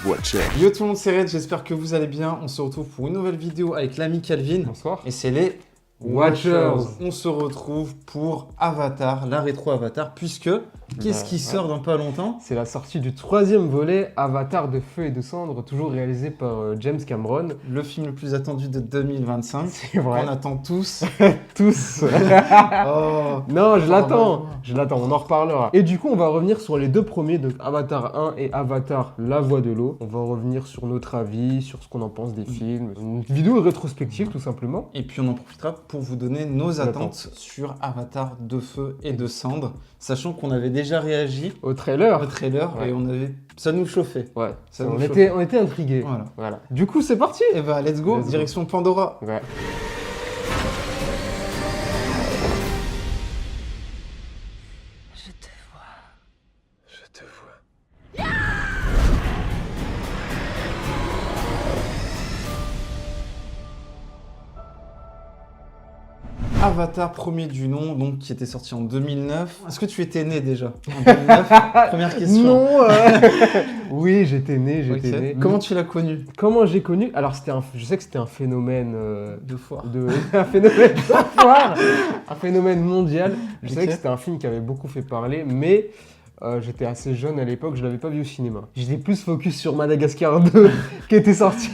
Watcher. Yo tout le monde, c'est Red, j'espère que vous allez bien. On se retrouve pour une nouvelle vidéo avec l'ami Calvin. Bonsoir. Et c'est les Watchers. On se retrouve pour Avatar, la rétro Avatar, puisque qu'est-ce qui sort dans pas longtemps? C'est la sortie du 3e volet, Avatar de feu et de cendre, toujours réalisé par James Cameron. Le film le plus attendu de 2025. C'est vrai. On attend tous. Tous. Oh. Non, je l'attends. bah, Je l'attends, on en reparlera. Et du coup, on va revenir sur les deux premiers, donc Avatar 1 et Avatar La Voix de l'eau. On va revenir sur notre avis, sur ce qu'on en pense des films. Une vidéo rétrospective, tout simplement. Et puis on en profitera pour vous donner nos attentes sur Avatar de feu et de cendre, sachant qu'on avait déjà réagi Au trailer. au trailer Ouais. et ça nous chauffait. Ouais, Ça on nous était intrigués. Voilà. Du coup, c'est parti. Et bah let's go, Let's go. direction Pandora. Ouais. Je te vois. Je te vois. Avatar premier du nom, donc qui était sorti en 2009. Est-ce que tu étais né déjà en 2009? Première question. Non. Oui, j'étais né. Ok. Comment tu l'as connu? Comment j'ai connu? Alors, je sais que c'était un phénomène Deux fois. un phénomène de foire, un phénomène mondial. Je savais Ok. que c'était un film qui avait beaucoup fait parler, mais j'étais assez jeune à l'époque, je l'avais pas vu au cinéma. J'étais plus focus sur Madagascar 2 qui était sorti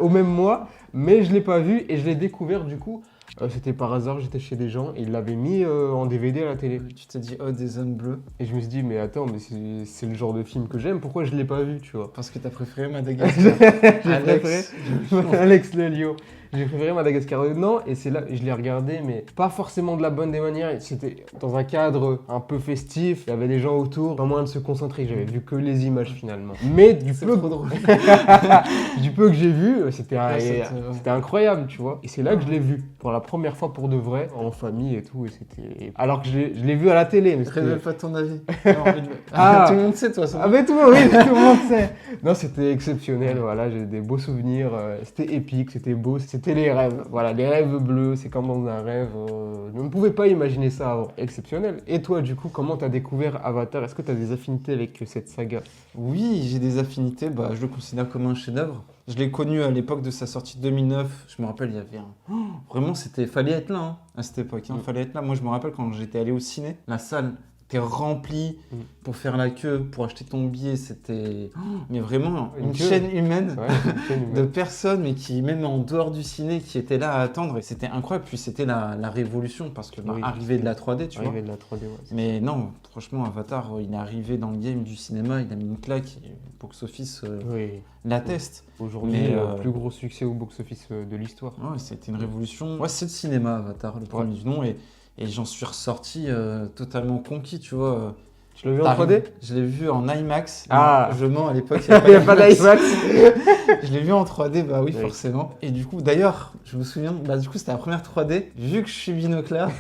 au même mois, mais je l'ai pas vu et je l'ai découvert du coup. C'était par hasard, j'étais chez des gens et ils l'avaient mis en DVD à la télé. Tu t'es dit, oh, des hommes bleus, Et je me suis dit, mais attends, mais c'est le genre de film que j'aime, pourquoi je l'ai pas vu, tu vois? parce que t'as préféré Madagascar. Alex. Alex Lelio. J'ai préféré Madagascar 2, non, et c'est là, je l'ai regardé, mais pas forcément de la bonne des manières. C'était dans un cadre un peu festif, il y avait des gens autour, pas moyen de se concentrer, j'avais vu que les images finalement. Mais du C'est peu, trop drôle. du peu que j'ai vu, c'était Ouais. incroyable, tu vois. Et c'est là que je l'ai vu, pour la première fois pour de vrai, en famille et tout, et c'était... Alors que je l'ai vu à la télé, mais c'était... Révèle pas ton avis. Non, Ah. tout le monde sait, toi. Ça. Ah mais tout le monde sait. Non, c'était exceptionnel, voilà, j'ai des beaux souvenirs, c'était épique, c'était beau, c'était les rêves, voilà, les rêves bleus, c'est comme dans un rêve, je ne pouvais pas imaginer ça avant, exceptionnel. Et toi, du coup, comment t'as découvert Avatar? Est-ce que t'as des affinités avec cette saga? Oui, j'ai des affinités, bah, je le considère comme un chef-d'œuvre. Je l'ai connu à l'époque de sa sortie 2009. Je me rappelle, il y avait un. Oh, vraiment, fallait être là hein, à cette époque. Hein. Fallait être là. Moi, je me rappelle quand j'étais allé au ciné, la salle était remplie pour faire la queue, pour acheter ton billet. C'était. Oh, mais vraiment, Une une queue. chaîne humaine Ouais, c'est une chaîne de humaine. personnes, mais qui, même en dehors du ciné, qui étaient là à attendre. Et c'était incroyable. Puis c'était la révolution parce que, Oui. arrivé de la 3D, tu vois. Arrivé de la 3D, ouais. Mais non, franchement, Avatar, il est arrivé dans le game du cinéma, il a mis une claque, et box-office Oui, l'atteste. aujourd'hui, Mais, plus gros succès au box-office de l'histoire. Ouais, c'était une révolution. Ouais, c'est le cinéma, Avatar, le premier du nom, et j'en suis ressorti totalement conquis, tu vois. Tu l'as vu en 3D? Je l'ai vu en IMAX. Ah. Je mens, à l'époque, Il n'y a pas d'IMAX. Je l'ai vu en 3D, bah oui, Oui. forcément. Et du coup, d'ailleurs, je me souviens, bah du coup, c'était la première 3D. Vu que je suis binoclard,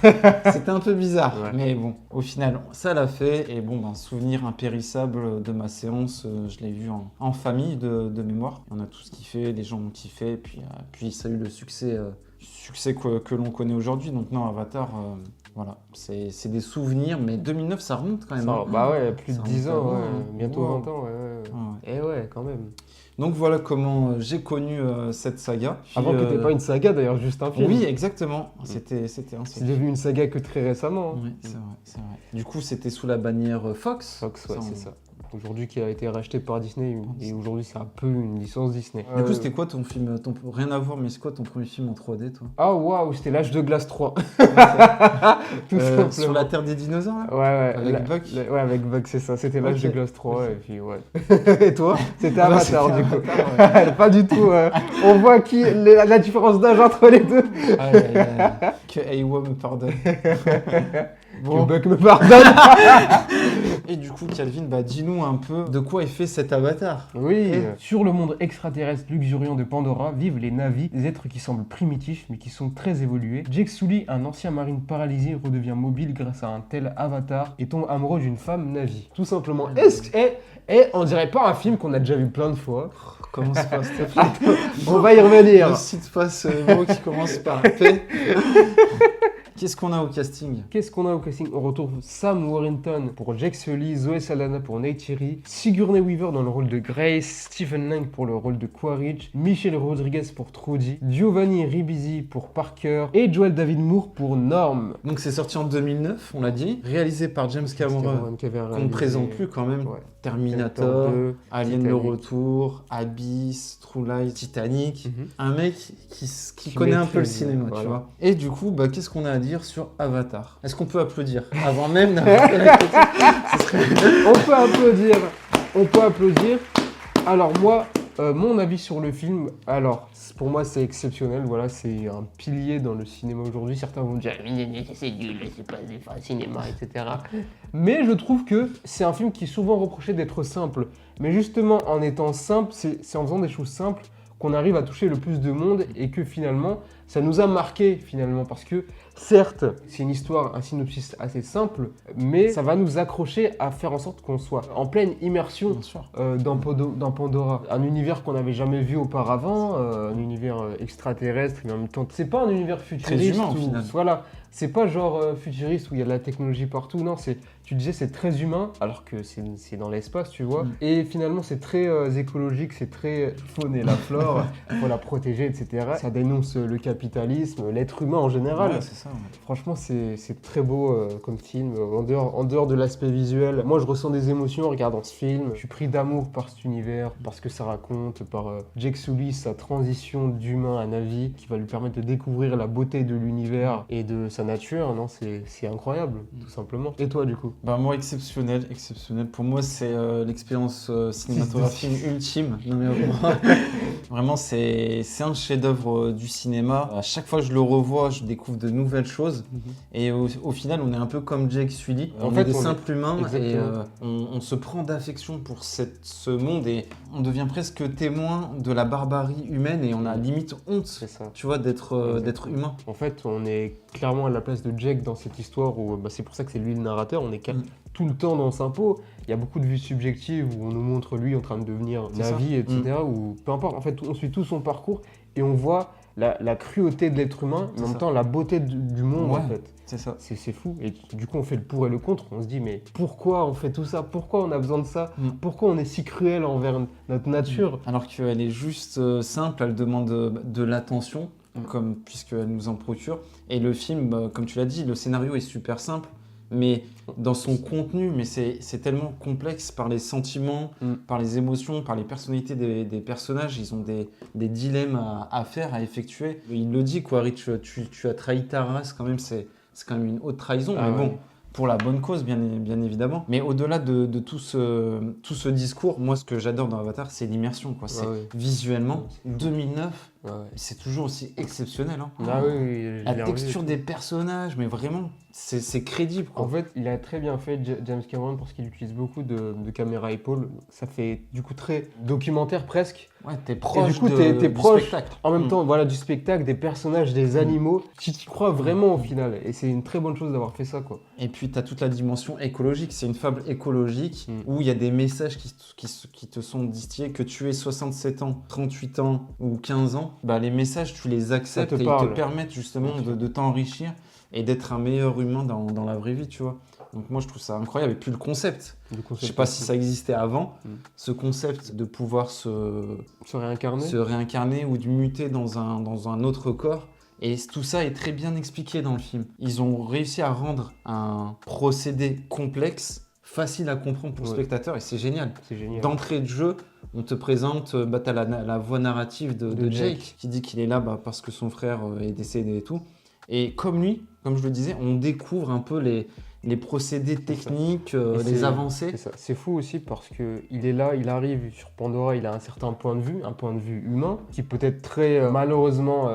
c'était un peu bizarre. Ouais. Mais bon, au final, ça l'a fait. Et bon, ben, souvenir impérissable de ma séance, je l'ai vu en famille de mémoire. On a tous kiffé, les gens ont kiffé. Puis ça a eu le succès que l'on connaît aujourd'hui. Donc non, Avatar, voilà, c'est des souvenirs. Mais 2009, ça remonte quand même. hein. Bah ouais, plus de Ça 10 remonte ans, à ouais, loin, hein. bientôt Wow. 20 ans, ouais. Ouais. Et ouais, quand même. Donc voilà comment j'ai connu cette saga. Puis, Avant que t'aies pas une saga d'ailleurs, juste un film. Oui, exactement. C'était un C'est seul. devenu une saga que très récemment. hein. Oui, c'est vrai, c'est vrai. Du coup, c'était sous la bannière Fox. Fox, ouais, Ça, c'est on- ça. Aujourd'hui, qui a été racheté par Disney, et aujourd'hui, c'est un peu une licence Disney. Du coup, c'était quoi ton film rien à voir, mais c'est quoi ton premier film en 3D, toi Ah waouh, c'était l'âge de glace 3. Tout Sur simplement. la Terre des dinosaures, là Ouais, Avec Buck Ouais, avec Buck, c'est ça. C'était l'âge Ok. de glace 3, Ok. et puis ouais. Et toi? C'était Bah, Avatar, c'était du coup. Avatar, ouais. Pas du tout. On voit la différence d'âge entre les deux. Aïe, aïe, aïe. Que Aiwa me pardonne. Que Buck me pardonne. Et du coup, Calvin, bah, dis-nous un peu de quoi est fait cet Avatar. Oui. Et- Sur le monde extraterrestre luxuriant de Pandora vivent les Na'vi, des êtres qui semblent primitifs mais qui sont très évolués. Jake Sully, un ancien marine paralysé, redevient mobile grâce à un tel avatar et tombe amoureux d'une femme Na'vi. Tout simplement. Et on dirait pas un film qu'on a déjà vu plein de fois. Commence pas, s'il te plaît. On va y revenir. Ne cite pas ce mot qui commence par P. Qu'est-ce qu'on a au casting? Qu'est-ce qu'on a au casting? On retrouve Sam Worthington pour Jake Sully, Zoe Saldana pour Neytiri, Sigourney Weaver dans le rôle de Grace, Stephen Lang pour le rôle de Quaritch, Michelle Rodriguez pour Trudy, Giovanni Ribisi pour Parker et Joel David Moore pour Norm. Donc c'est sorti en 2009, on l'a dit, réalisé par James Cameron, qui avait qu'on ne réalisé- présente plus quand même. Ouais. Terminator, 2, Alien Titanic. le Retour, Abyss, True Lies, Titanic. Mhm. Un mec qui connaît un peu le maîtrise, cinéma, voilà. tu vois. Et du coup, bah, qu'est-ce qu'on a à dire sur Avatar? Est-ce qu'on peut applaudir avant même d'avoir fait la critique? Ce serait- On peut applaudir. On peut applaudir. Alors moi, mon avis sur le film, alors pour moi c'est exceptionnel, voilà, c'est un pilier dans le cinéma aujourd'hui. Certains vont dire c'est nul, c'est pas un cinéma, etc. Mais je trouve que c'est un film qui est souvent reproché d'être simple. Mais justement, en étant simple, c'est en faisant des choses simples qu'on arrive à toucher le plus de monde et que finalement, ça nous a marqué finalement parce que certes, c'est une histoire, un synopsis assez simple, mais ça va nous accrocher à faire en sorte qu'on soit en pleine immersion Bien sûr. dans Pandora. Un univers qu'on n'avait jamais vu auparavant, un univers extraterrestre, mais en même temps, c'est pas un univers futuriste. humain, au final. Voilà, c'est pas genre futuriste où il y a de la technologie partout, non, tu disais c'est très humain, alors que c'est dans l'espace, tu vois. Et finalement, c'est très écologique, c'est très faune et la flore, il faut la protéger, etc. Ça dénonce le capitalisme, l'être humain en général. Ouais, c'est ça. Ouais. Franchement, c'est très beau comme film. En dehors de l'aspect visuel, moi je ressens des émotions en regardant ce film. Je suis pris d'amour par cet univers, par ce que ça raconte, par Jake Sully, sa transition d'humain à Na'vi, qui va lui permettre de découvrir la beauté de l'univers et de sa nature. Non, c'est incroyable, tout simplement. Et toi, du coup? Bah moi, exceptionnel, exceptionnel. Pour moi, c'est l'expérience cinématographique ultime. Non, mais vraiment, c'est un chef-d'œuvre du cinéma. À chaque fois que je le revois, je découvre de nouvelles choses. Et au final, on est un peu comme Jake Sully. En On fait, est des on est- simples humains et Exactement. on se prend d'affection pour ce monde et on devient presque témoin de la barbarie humaine et on a limite honte, C'est ça. tu vois, d'être humain. En fait, on est clairement à la place de Jake dans cette histoire où c'est pour ça que c'est lui le narrateur. On est tout le temps dans sa peau. Il y a beaucoup de vues subjectives où on nous montre lui en train de devenir C'est ça. Na'vi, etc. Ou peu importe. En fait, on suit tout son parcours et on voit la cruauté de l'être humain, mais en C'est même ça. temps la beauté du monde Ouais. en fait. C'est ça. C'est fou. Et du coup, on fait le pour et le contre. On se dit, mais pourquoi on fait tout ça? Pourquoi on a besoin de ça? Pourquoi on est si cruel envers notre nature? Alors qu'elle est juste simple, elle demande de l'attention, puisqu'elle nous en procure. Et le film, comme tu l'as dit, le scénario est super simple, mais dans son contenu, mais c'est tellement complexe par les sentiments, par les émotions, par les personnalités des personnages. Ils ont des dilemmes à faire, à effectuer. Il le dit, quoi, Rich, tu as trahi ta race, quand même, c'est quand même une haute trahison. Ah mais bon, ouais. pour la bonne cause, bien évidemment. Mais au-delà de tout ce discours, moi, ce que j'adore dans Avatar, c'est l'immersion, quoi. C'est ouais. visuellement, C'est fou. 2009, Ouais. c'est toujours aussi exceptionnel. Hein. Ah oui, oui, je La l'ai revu. texture des personnages, mais vraiment, c'est crédible, quoi. En fait, il a très bien fait James Cameron parce qu'il utilise beaucoup de caméra épaule. Ça fait du coup très documentaire presque. Ouais, t'es proche du coup, du t'es proche spectacle. En même temps, voilà, du spectacle, des personnages, des animaux. Tu t'y crois vraiment au final. Et c'est une très bonne chose d'avoir fait ça, quoi. Et puis, tu as toute la dimension écologique. C'est une fable écologique Mm. où il y a des messages qui te sont distillés. Que tu aies 67 ans, 38 ans ou 15 ans, bah, les messages, tu les acceptes te et ils parle. te permettent justement de t'enrichir et d'être un meilleur humain dans la vraie vie, tu vois. Donc moi, je trouve ça incroyable. Et puis le concept, Du coup, je sais pas si ça existait avant, Mm. ce concept de pouvoir se se réincarner. réincarner ou de muter dans un autre corps. Et tout ça est très bien expliqué dans le film. Ils ont réussi à rendre un procédé complexe, facile à comprendre pour le Ouais. spectateur, et c'est génial. C'est génial. D'entrée de jeu, on te présente, t'as la voix narrative de Jake qui dit qu'il est là parce que son frère est décédé et tout. Et comme lui, comme je le disais, on découvre un peu les procédés techniques, Et les c'est- avancées. C'est ça. C'est fou aussi parce que il est là, il arrive sur Pandora, il a un certain point de vue, un point de vue humain, qui peut être très malheureusement,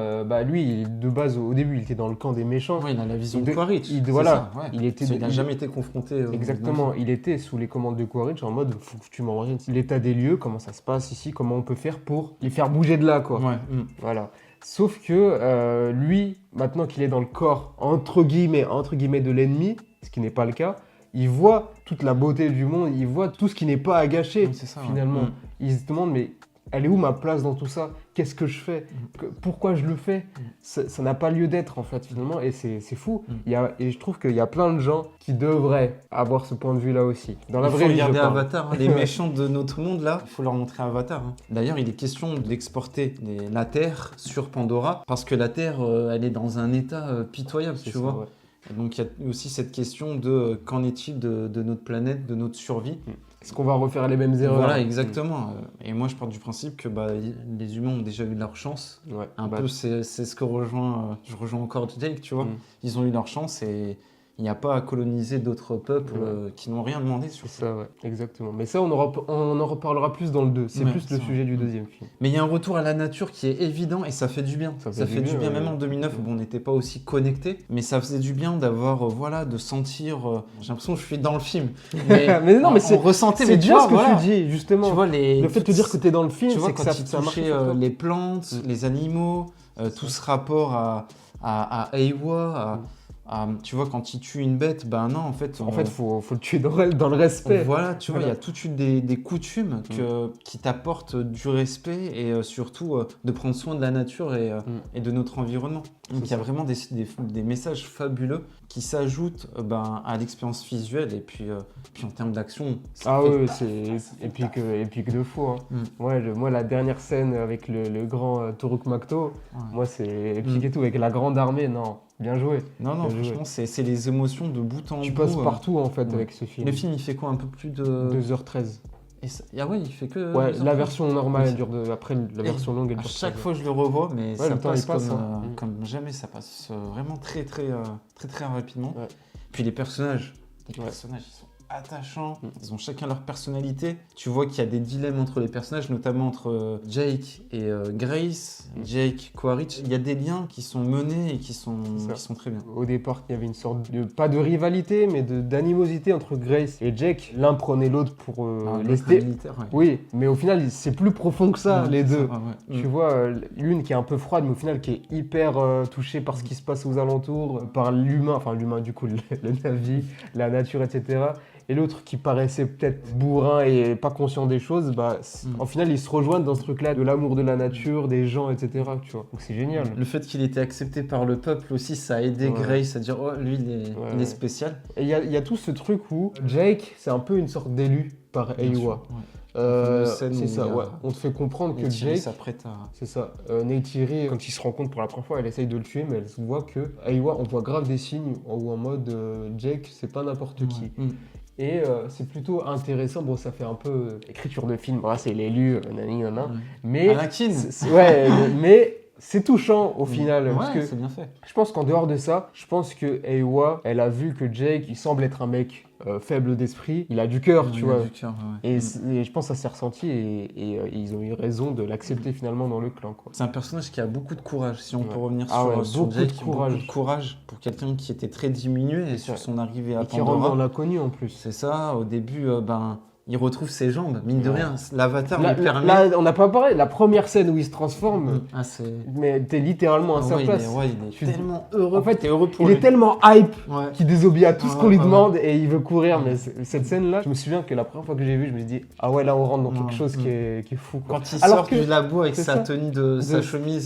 lui, de base au début, il était dans le camp des méchants. Ouais, il a la vision Il de de- Quaritch. il- c'est voilà, ça, ouais. il était- Parce qu'il n'a il- jamais été confronté. Exactement, il était sous les commandes de Quaritch en mode faut que tu m'envoies l'état des lieux, comment ça se passe ici, comment on peut faire pour les faire bouger de là, quoi. Ouais. Voilà. Sauf que lui, maintenant qu'il est dans le corps entre guillemets de l'ennemi, ce qui n'est pas le cas, il voit toute la beauté du monde, il voit tout ce qui n'est pas à gâcher Ouais, c'est ça, ouais. finalement. Mm. Il se demande mais elle est où ma place dans tout ça? Qu'est-ce que je fais? Pourquoi je le fais? ça n'a pas lieu d'être en fait finalement, et c'est fou. Mm. Et je trouve qu'il y a plein de gens qui devraient avoir ce point de vue là aussi. Dans la Il faut vraie vie, je regarder parle. Avatar, hein. Les méchants de notre monde là, il faut leur montrer Avatar. Hein. D'ailleurs, il est question d'exporter la Terre sur Pandora parce que la Terre, elle est dans un état pitoyable, C'est tu ça, vois. ouais. Et donc il y a aussi cette question de qu'en est-il de notre planète, de notre survie. Est-ce qu'on va refaire les mêmes erreurs? Voilà, exactement. Et moi, je pars du principe que les humains ont déjà eu leur chance. Ouais. Un Bah, peu, c'est ce que je rejoins encore Jake, tu vois. Mm. Ils ont eu leur chance et il n'y a pas à coloniser d'autres peuples qui n'ont rien demandé sur c'est ça, ouais, exactement. Mais ça, on en reparlera plus dans le 2. C'est Ouais, plus le ça. sujet du deuxième film. Mais il y a un retour à la nature qui est évident et ça fait du bien. Ça fait du bien, ouais. même en 2009, bon, on n'était pas aussi connectés, mais ça faisait du bien d'avoir, de sentir. J'ai l'impression que je suis dans le film. Mais non, mais on ressentait, c'est mais tu bien vois, ce que voilà. tu dis, justement. Tu vois, Le fait de te dire que t'es dans le film, tu vois, c'est que quand ça il marche touchait sur toi. les plantes, les animaux, tout ce rapport à Eywa, tu vois, quand il tue une bête, ben non, en fait... En fait, faut le tuer dans le respect. Voilà, tu vois, il y Voilà. a toute des coutumes qui t'apportent du respect et surtout de prendre soin de la nature et de notre environnement. Donc il y a vraiment des messages fabuleux qui s'ajoutent à l'expérience visuelle et puis en termes d'action. Ah oui, c'est épique de fou. Hein. Ouais, moi, la dernière scène avec le grand Toruk Makto, moi, c'est épique et tout, avec la grande armée, non. Bien joué. Non, Bien joué. franchement, c'est les émotions de bout en bout. Tu passes partout en fait avec ce film. Le film, il fait quoi, un peu plus de... 2h13. Ah ouais, il fait que... Ouais, 2h13. la version normale, elle dure après la version longue, elle À dure chaque 13. fois, je le revois, mais ça le temps, passe, il passe, hein. comme jamais. Ça passe vraiment très rapidement. Ouais. Puis les personnages, ils sont attachants. Ils ont chacun leur personnalité. Tu vois qu'il y a des dilemmes entre les personnages, notamment entre Jake et Grace, Jake, Quaritch. Il y a des liens qui sont menés et qui sont très bien. Au départ, il y avait une sorte de, pas de rivalité, mais d'animosité entre Grace et Jake. L'un prenait l'autre pour lester. Militaire, ouais. Oui, mais au final, c'est plus profond que ça, les deux. Ouais. Tu vois, l'une qui est un peu froide, mais au final qui est hyper touchée par ce qui se passe aux alentours, par l'humain, du coup, le Navi, la nature, etc. Et l'autre qui paraissait peut-être bourrin et pas conscient des choses, au final, ils se rejoignent dans ce truc-là de l'amour de la nature, des gens, etc. Tu vois. Donc c'est génial. Le fait qu'il ait été accepté par le peuple aussi, ça a aidé Grace à dire « Oh, lui, il est spécial ». Et il y a tout ce truc où Jake, c'est un peu une sorte d'élu par Eywa. C'est ça, ouais. On te fait comprendre que Jake, s'apprête à... c'est ça. Neytiri, quand il se rend compte pour la première fois, elle essaye de le tuer, mais elle se voit que Eywa, on voit grave des signes où en mode Jake, c'est pas n'importe qui. Et c'est plutôt intéressant. Bon, ça fait un peu écriture de film. Voilà, c'est l'élu, mais Anakin. mais c'est touchant au final. Parce que c'est bien fait. je pense qu'en dehors de ça, je pense que Eywa, elle a vu que Jake, il semble être un mec faible d'esprit. Il a du cœur, tu vois. Du cœur, Et je pense que ça s'est ressenti et ils ont eu raison de l'accepter finalement dans le clan, quoi. C'est un personnage qui a beaucoup de courage, si on peut revenir sur beaucoup Jake. de courage. Beaucoup de courage pour quelqu'un qui était très diminué et sur son arrivée à Et qui rentre dans Pandora. l'inconnu en plus. C'est ça, au début, il retrouve ses jambes, mine de rien. L'avatar Là, lui permet... là, on n'a pas parlé. La première scène où il se transforme, mais t'es littéralement à sa place. Il est tellement heureux. En fait, t'es heureux pour il lui. est tellement hype Ouais. qu'il désobéit à tout ce qu'on lui Ouais. demande et il veut courir. Mais cette scène-là, je me souviens que la première fois que j'ai vu, je me suis dit, ah ouais, là on rentre dans quelque chose qui est fou, quoi. Quand il Alors sort que du labo avec c'est sa ça. tenue sa chemise,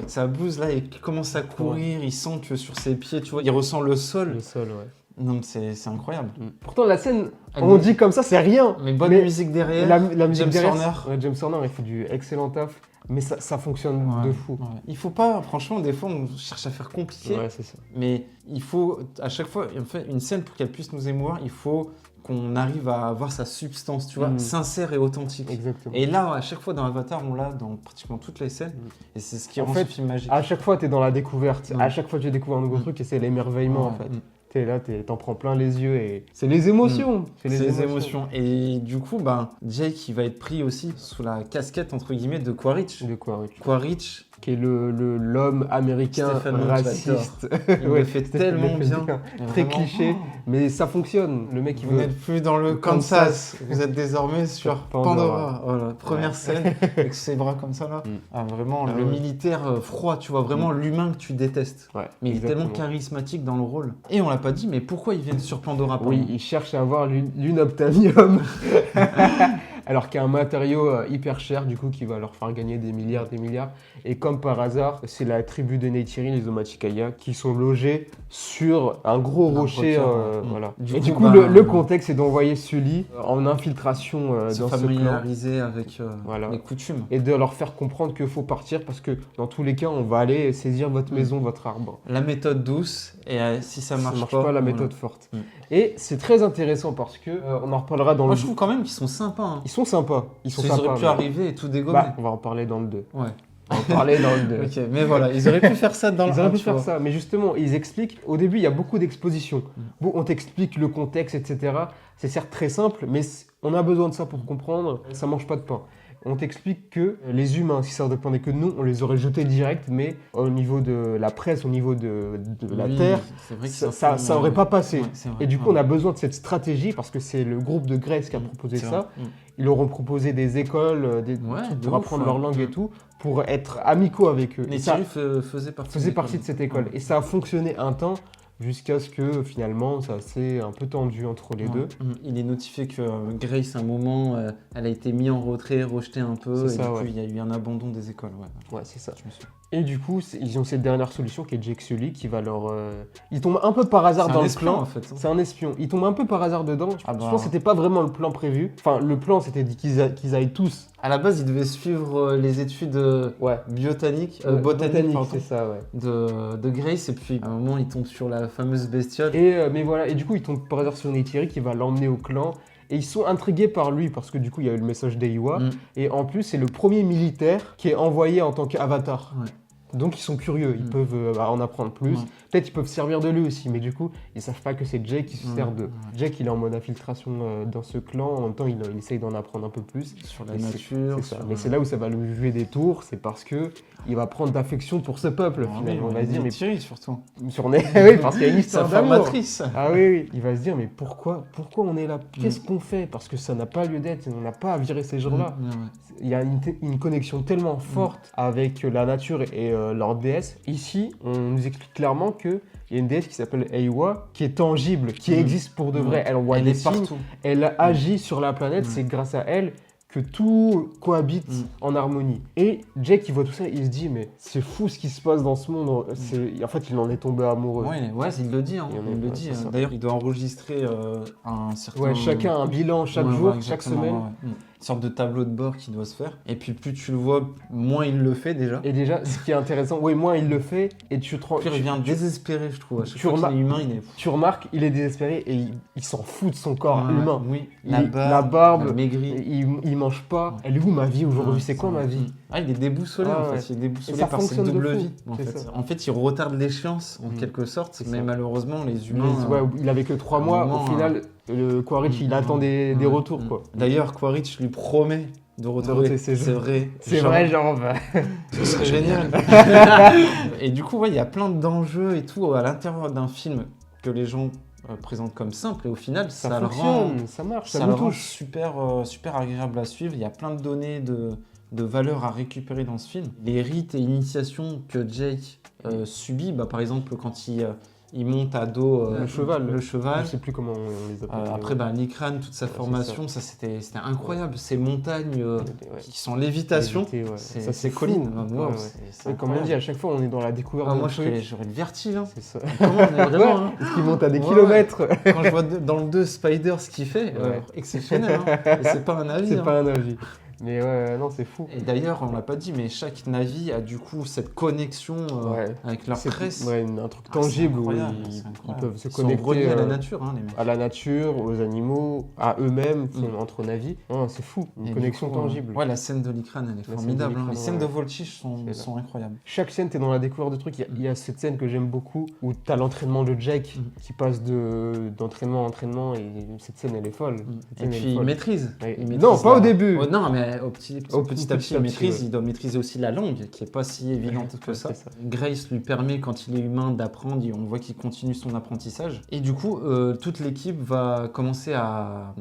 Sa blouse. là, et qu'il commence à courir, il sent que sur ses pieds, tu vois, il ressent le sol. Le sol, ouais. Non, mais c'est incroyable. Pourtant, la scène, Elle on est- dit comme ça, c'est rien. Mais bonne musique derrière. La musique James derrière, Horner. ouais, James Horner, il fait du excellent taf. Mais ça fonctionne de fou. Ouais. Il faut pas, franchement, des fois, on cherche à faire compliqué. Ouais, c'est ça. Mais il faut, à chaque fois, en fait, une scène pour qu'elle puisse nous émouvoir, il faut qu'on arrive à avoir sa substance, tu vois, sincère et authentique. Exactement. Et là, à chaque fois dans Avatar, on l'a dans pratiquement toutes les scènes. Et c'est ce qui En rend fait, ce film magique. À chaque fois, t'es dans la découverte. À chaque fois, tu découvres un nouveau truc et c'est l'émerveillement, en fait. T'es là, t'en prends plein les yeux et c'est les émotions. C'est les émotions. Et du coup, Jake, il va être pris aussi sous la casquette, entre guillemets, de Quaritch. De Quaritch. Quaritch, Qui est l'homme américain Stephen Moon, raciste. il le fait tellement bien. Très Vraiment. cliché, mais ça fonctionne. Le mec, il Vous veut... n'êtes plus dans le Kansas, vous êtes désormais sur Pandora. Voilà, première scène avec ses bras comme ça là. Vraiment, le militaire froid, tu vois, vraiment l'humain que tu détestes. Ouais, Mais il est tellement exactement. charismatique dans le rôle. Et on l'a pas dit, mais pourquoi ils viennent sur Pandora? Oui, il cherche à avoir l'unobtainium. alors qu'il y a un matériau hyper cher du coup qui va leur faire gagner des milliards. Et comme par hasard, c'est la tribu de Neytiri, les Omaticaya, qui sont logés sur un gros rocher. Voilà. Du Et coup, du coup, bah, le contexte, c'est d'envoyer Sully en infiltration se dans ce clan. familiariser avec Voilà. les coutumes. Et de leur faire comprendre qu'il faut partir parce que dans tous les cas, on va aller saisir votre maison, votre arbre. La méthode douce, et si ça marche pas, la voilà. méthode forte. Mm. Et c'est très intéressant parce que on en reparlera dans Moi, le je trouve quand même qu'ils sont sympas. Hein. Ils sont sympas. Ils sont Ils sympas. auraient pu arriver et tout dégommer. Bah, on va en parler dans le 2. Ouais. On va en parler dans le 2. Ok, mais voilà, ils auraient pu faire ça dans le Ils auraient 1, pu tu faire vois. ça, mais justement, ils expliquent. Au début, il y a beaucoup d'expositions. Bon, on t'explique le contexte, etc. C'est certes très simple, mais on a besoin de ça pour comprendre. Ça mange pas de pain. On t'explique que les humains, si ça dépendait que de nous, on les aurait jetés direct, mais au niveau de la presse, au niveau de la Oui, Terre, c'est vrai que ça aurait pas passé. Ouais, c'est vrai. Et du coup, on a besoin de cette stratégie parce que c'est le groupe de Grèce qui a proposé C'est ça. vrai. Ils leur ont proposé des écoles, des Ouais, trucs de pour ouf, apprendre ouais. leur langue et tout, pour être amicaux avec eux. Mais Et ça Thierry faisait partie faisait partie de cette école. Ouais. Et ça a fonctionné un temps jusqu'à ce que finalement ça s'est un peu tendu entre les Ouais. deux. Il est notifié que Grace, à un moment, elle a été mise en retrait, rejetée un peu, et C'est ça, du coup, ouais. il y a eu un abandon des écoles. Ouais, Ouais, c'est ça. je me souviens. Et du coup, ils ont cette dernière solution qui est Jake Sully qui va leur. Il tombe un peu par hasard C'est dans un le espion, plan. en fait. C'est un espion. Il tombe un peu par hasard dedans. Ah Je bah. pense que c'était pas vraiment le plan prévu. Enfin, le plan c'était dit qu'ils aillent tous. À la base, il devait suivre les études Ouais. botaniques, pardon, c'est ça, ouais. de Grace, et puis à un moment, il tombe sur la fameuse bestiole. Et mais voilà, et du coup, il tombe par hasard sur Neytiri qui va l'emmener au clan. Et ils sont intrigués par lui parce que du coup, il y a eu le message d'Eiwa. Mm. Et en plus, c'est le premier militaire qui est envoyé en tant qu'avatar. Ouais. Donc ils sont curieux, ils peuvent en apprendre plus. Ouais. Peut-être ils peuvent servir de lui aussi, mais du coup, ils savent pas que c'est Jake qui se Ouais, sert d'eux. ouais. Jake, il est en mode infiltration dans ce clan, en même temps, il essaye d'en apprendre un peu plus. Sur la Et nature. c'est ça. sur- Mais c'est là où ça va lui jouer des tours, c'est parce que il va prendre d'affection pour ce peuple, Ah finalement. oui, On va se dire, mais Thierry, surtout. sur oui, parce qu'il y a une Sa histoire d'amour. formatrice. Ah oui, oui, il va se dire, mais pourquoi on est là? Qu'est-ce qu'on fait? Parce que ça n'a pas lieu d'être, on n'a pas à virer ces gens-là. Ouais. Il y a une connexion tellement forte avec la nature et leur déesse. Ici, on nous explique clairement qu'il y a une déesse qui s'appelle Eiwa, qui est tangible, qui existe pour de vrai. Elle envoie Elle des est signes, partout. elle agit sur la planète, c'est grâce à elle que tout cohabite en harmonie. Et Jake, il voit tout ça, il se dit, mais c'est fou ce qui se passe dans ce monde. En fait, il en est tombé amoureux. Ouais, il le dit. Hein. Il y en a- Il le ouais, dit. c'est ça. D'ailleurs, il doit enregistrer un certain. Ouais, chacun un bilan chaque Ouais, jour, ouais, chaque exactement, semaine. ouais. Une sorte de tableau de bord qui doit se faire. Et puis, plus tu le vois, moins il le fait déjà. Et déjà, ce qui est intéressant, oui, moi, il le fait, et tu te rends... Puis il revient désespéré, je trouve. À chaque tu fois qu'il remarques- est humain, il est. Tu remarques, il est désespéré et il s'en fout de son corps Ouais, humain. Oui, La barbe, la maigrie. il mange pas. Elle est où ma vie aujourd'hui? Ouais, C'est quoi ma vrai. vie? Ah, il est déboussolé Ah, en ouais. fait. Il est déboussolé Et ça par cette fonctionne de double fou. vie. En C'est fait. ça. En fait, il retarde l'échéance en quelque sorte, c'est mais ça. malheureusement, les humains. Ouais, il avait que 3 à un moit. moment, Au final, le Quaritch, il attend des retours, quoi. D'ailleurs, Quaritch lui promet de retrouver ses c'est jambes. vrai. C'est Genre, vrai, genre... Ce serait génial. Et du coup, ouais, il y a plein d'enjeux et tout à l'intérieur d'un film que les gens présentent comme simple, et au final, Ça le rend, fonctionne, ça marche, ça ça nous le rend touche. super agréable à suivre. Il y a plein de données de valeurs à récupérer dans ce film. Les rites et initiations que Jake subit, bah, par exemple, quand il monte à dos Le cheval. le cheval. Je sais plus comment on les appelle. Après, bah, Likran, toute sa Ouais, c'est formation, ça c'était incroyable. Ces montagnes Ouais. qui sont en lévitation, Éviter, ouais. c'est Ça, c'est Colline. fou. Wow, Ouais, ouais. c'est Et comme on dit, incroyable. à chaque fois, on est dans la découverte Ah, d'un moi, truc. j'aurais le vertige. Hein. C'est ça. Comment on est vraiment, hein. Parce qu'il monte à des Ouais, kilomètres. Quand je vois dans le 2 Spider ce qu'il fait, Ouais. exceptionnel. Hein. Et c'est pas un avis. C'est hein. pas un avis. Mais ouais, non, c'est fou. Et d'ailleurs, on l'a pas dit, mais chaque Navi a du coup cette connexion Ouais. avec leur C'est presse. ouais, un truc Ah, c'est tangible où incroyable, ils, c'est ils incroyable. peuvent se Ils sont connecter reliés à la nature, hein, les mecs. à la nature, aux animaux, à eux-mêmes, entre navis. Non, c'est fou, une Et connexion du coup, tangible. Ouais, la scène de Likran, elle est scène de formidable. Likran, Les scènes ouais. de Voltige C'est sont incroyables. Chaque scène, t'es dans la découverte de trucs. Il y a cette scène que j'aime beaucoup où t'as l'entraînement de Jake qui passe d'entraînement à entraînement et cette scène, elle est folle. Cette Et scène, elle est puis il folle. maîtrise. Ouais. Il Non, maîtrise pas au début. Oh, non, mais Petit à petit, il maîtrise. ouais. Il doit maîtriser aussi la langue, qui est pas si évidente que ça. C'est ça. Grace lui permet, quand il est humain, d'apprendre. On voit qu'il continue son apprentissage. Et du coup, toute l'équipe va commencer à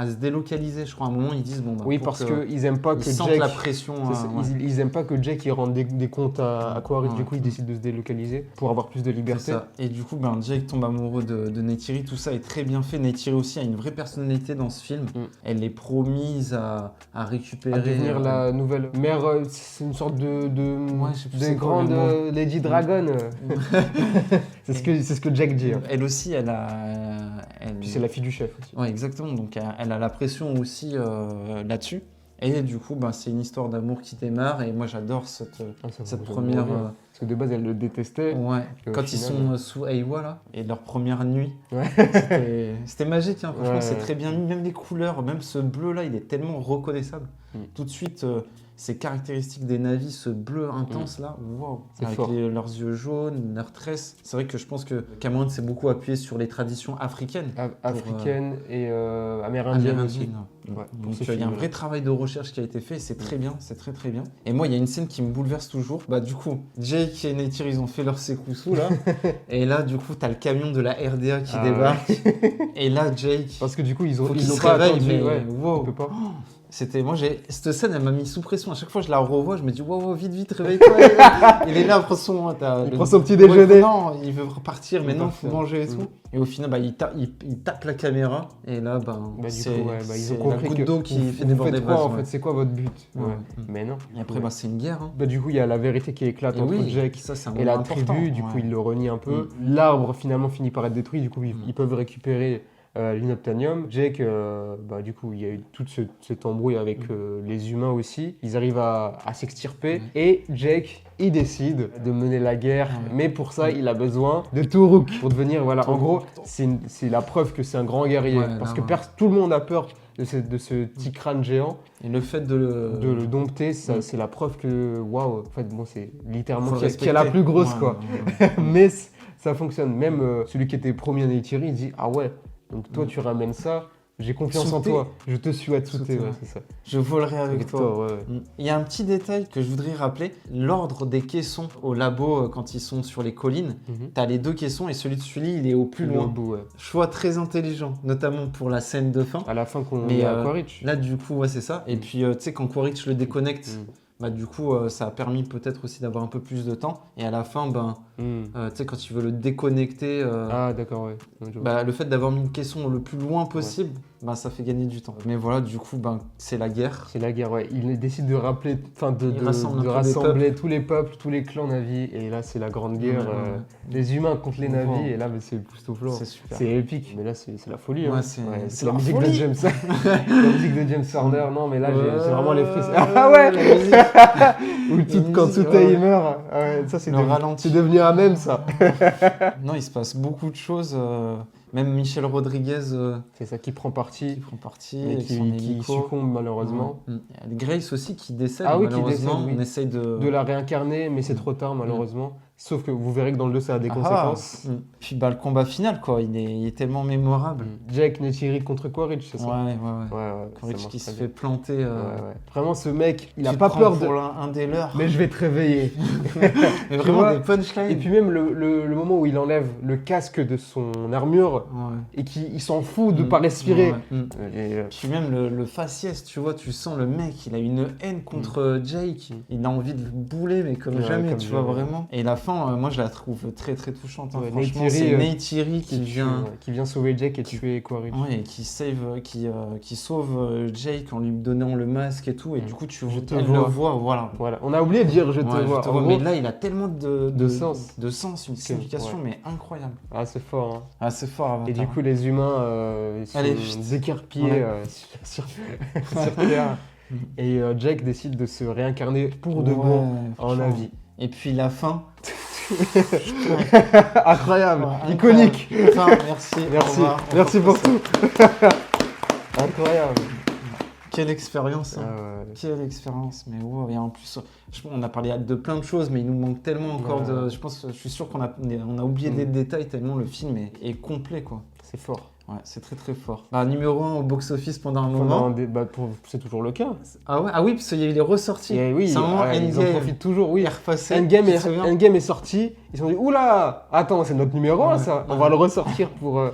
se délocaliser. Je crois à un moment, ils disent bon. Bah, Oui, parce qu'ils aiment pas ils que sentent Jake. la pression. Ils aiment pas que Jake il rende des comptes à Quaritch. Ouais. Du coup, ils décident de se délocaliser pour avoir plus de C'est liberté. ça. Et du coup, Jake tombe amoureux de Neytiri. Tout ça est très bien fait. Neytiri aussi a une vraie personnalité dans ce film. Elle est promise à récupérer. À devenir la nouvelle mère, c'est une sorte de je sais plus des c'est quoi le grandes mot. Lady Dragon. c'est ce que Jack dit. Hein. Elle aussi, elle a. Puis c'est la fille du chef aussi. Ouais, exactement. Donc elle a la pression aussi là-dessus. Et du coup, c'est une histoire d'amour qui démarre. Et moi, j'adore cette première. Parce que de base, elle le détestait. Ouais. Et au Quand ils final, sont sous Aiwa là, et leur première nuit, Ouais. c'était magique. Hein. Franchement, Ouais, c'est ouais. très bien mis. Même les couleurs, même ce bleu là, il est tellement reconnaissable. Tout de suite, ces caractéristiques des navis, ce bleu intense là, waouh. C'est Avec fort. leurs yeux jaunes, leurs tresses. C'est vrai que je pense que Cameron s'est beaucoup appuyé sur les traditions africaines. Africaine et amérindienne aussi. Ouais, pour Donc ce il y a un film-là. vrai travail de recherche qui a été fait et c'est très bien, c'est très très bien. Et moi il y a une scène qui me bouleverse toujours. Du coup, Jake et Neytiri ils ont fait leur sécousou là. Et là du coup t'as le camion de la RDA qui débarque. Et là Jake, Parce que du coup, ils ont qu'il se pas réveille, attendu. mais Ouais, wow. on peut pas. Cette scène elle m'a mis sous pression. À chaque fois je la revois, je me dis wow, vite réveille-toi. Il est là, prend son petit déjeuner. Non, il veut repartir, mais non, faut manger et tout. Et au final il tape la caméra et là Ils ont la compris goutte que d'eau qui fait vous déborder faites le quoi vase. en Ouais. fait, c'est quoi votre but? Ouais. Mais non. Et après c'est une guerre. Hein. Du coup, il y a la vérité qui éclate Et entre oui, Jake ça c'est un et la moment important. tribu. Du coup, Ouais. il le renie un peu. L'arbre finalement finit par être détruit. Du coup, ils peuvent récupérer l'inobtanium. Jake, du coup, il y a eu toute cette embrouille avec les humains aussi. Ils arrivent à s'extirper. Et Jake, il décide de mener la guerre. Mais pour ça, il a besoin de Turuk pour devenir, voilà. En gros, c'est la preuve que c'est un grand guerrier. Ouais, parce là, que tout le monde a peur de ce petit crâne géant. Et le fait de le dompter, c'est la preuve que, waouh, en fait, bon, c'est littéralement faut le qui a la respecter. plus grosse, Ouais, quoi. ouais. Mais ça fonctionne. Même celui qui était promis à Neytiri, il dit, ah ouais, donc toi, tu ramènes ça, j'ai confiance en Souter. toi, je te suis à te souter, Souter, ouais, ouais. c'est ça. Je volerai avec toi. Ouais, ouais. Il y a un petit détail que je voudrais rappeler. L'ordre des caissons au labo quand ils sont sur les collines, t'as les 2 caissons et celui de Sully, il est au plus Il est loin. au bout, ouais. Choix très intelligent, notamment pour la scène de fin. À la fin qu'on Mais, est à Quaritch. Là, du coup, ouais, c'est ça. Et puis, tu sais, quand Quaritch le déconnecte, du coup, ça a permis peut-être aussi d'avoir un peu plus de temps. Et à la fin, tu sais, quand tu veux le déconnecter, Ah, d'accord, ouais. Ouais, je vois. le fait d'avoir mis le caisson le plus loin possible, ça fait gagner du temps. Mais voilà, du coup, c'est la guerre. C'est la guerre, ouais. Il décide de rappeler, Il rassemble un peu rassembler tous les peuples, tous les clans navis. Et là, c'est la grande guerre. Ouais. Les humains contre les navis. Ouais. Et là, c'est époustouflant. C'est super. C'est épique. Mais là, c'est la folie. Ouais, hein. c'est la la musique de folie. James. La musique de James Horner. Non, mais là, j'ai vraiment les frissons. Ah Ah ouais. la musique. Ou quand musique, Tsutei ouais. il meurt. Ah ouais, ça, c'est Le ralenti. c'est devenu un mème, ça. Non, il se passe beaucoup de choses. Même Michel Rodriguez C'est ça qui prend qui parti. prend parti Et avec son qui hélico. succombe, malheureusement. Ouais. Il y a Grace aussi qui décède. Ah oui, qui malheureusement. décède, oui. On essaye De la réincarner, mais c'est trop tard, malheureusement. Sauf que vous verrez que dans le 2, ça a des Ah, conséquences. Puis le combat final, quoi, il est tellement mémorable. Jack Neytiri contre Quaritch, c'est ça? Ouais. Ouais, Quaritch ça marche qui se très fait bien. planter. Ouais. Vraiment, ce mec, il a tu pas te prends peur de. pour un des leurs. Mais je vais te réveiller. Mais vraiment vois, des punchlines. Et puis même le moment où il enlève le casque de son armure Ouais. et qu'il s'en fout de pas respirer. Ouais. Et, Puis même le faciès, tu vois, tu sens le mec, il a une haine contre Jake. Il a envie de le bouler, mais comme Ouais, jamais, comme tu vois, jamais. vraiment. Et la fin, moi, je la trouve très très touchante. Hein. Ouais, Franchement, Neytiri, c'est Neytiri qui vient sauver Jake et tuer Quaritch. ouais, et qui sauve Jake en lui donnant le masque et tout. Et du coup, elle le voit, voilà. Voilà, on a oublié de dire je te Ouais, vois. je te En vois, gros, mais là, il a tellement de sens. de sens, une signification, mais incroyable. Ah, c'est fort. Hein. Ah, c'est fort, Avatar. Et du coup, les humains ils sont Allez, décarpillés Ouais. sur Terre. Et Jake décide de se réincarner pour de bon en franchement. Navi. Et puis la fin. Incroyable, Ouais, iconique. Enfin, merci. Merci, au revoir. On merci peut pour passer. tout. Incroyable. Quelle expérience. Hein. Ouais. Quelle expérience. Mais wow, et en plus, on a parlé de plein de choses, mais il nous manque tellement encore Ouais. je suis sûr qu'on a oublié des détails tellement le film est complet, quoi. C'est fort. Ouais, c'est très très fort. Bah, numéro 1 au box-office pendant un moment. C'est toujours le cas. Ah ouais, ah oui, parce qu'il est ressorti. Et oui, c'est un moment ils en Endgame. profitent toujours, oui. Il est repassé. Endgame tu te souviens est sorti, ils se sont dit oula, attends, c'est notre numéro 1 Ouais. ça, on va le ressortir pour.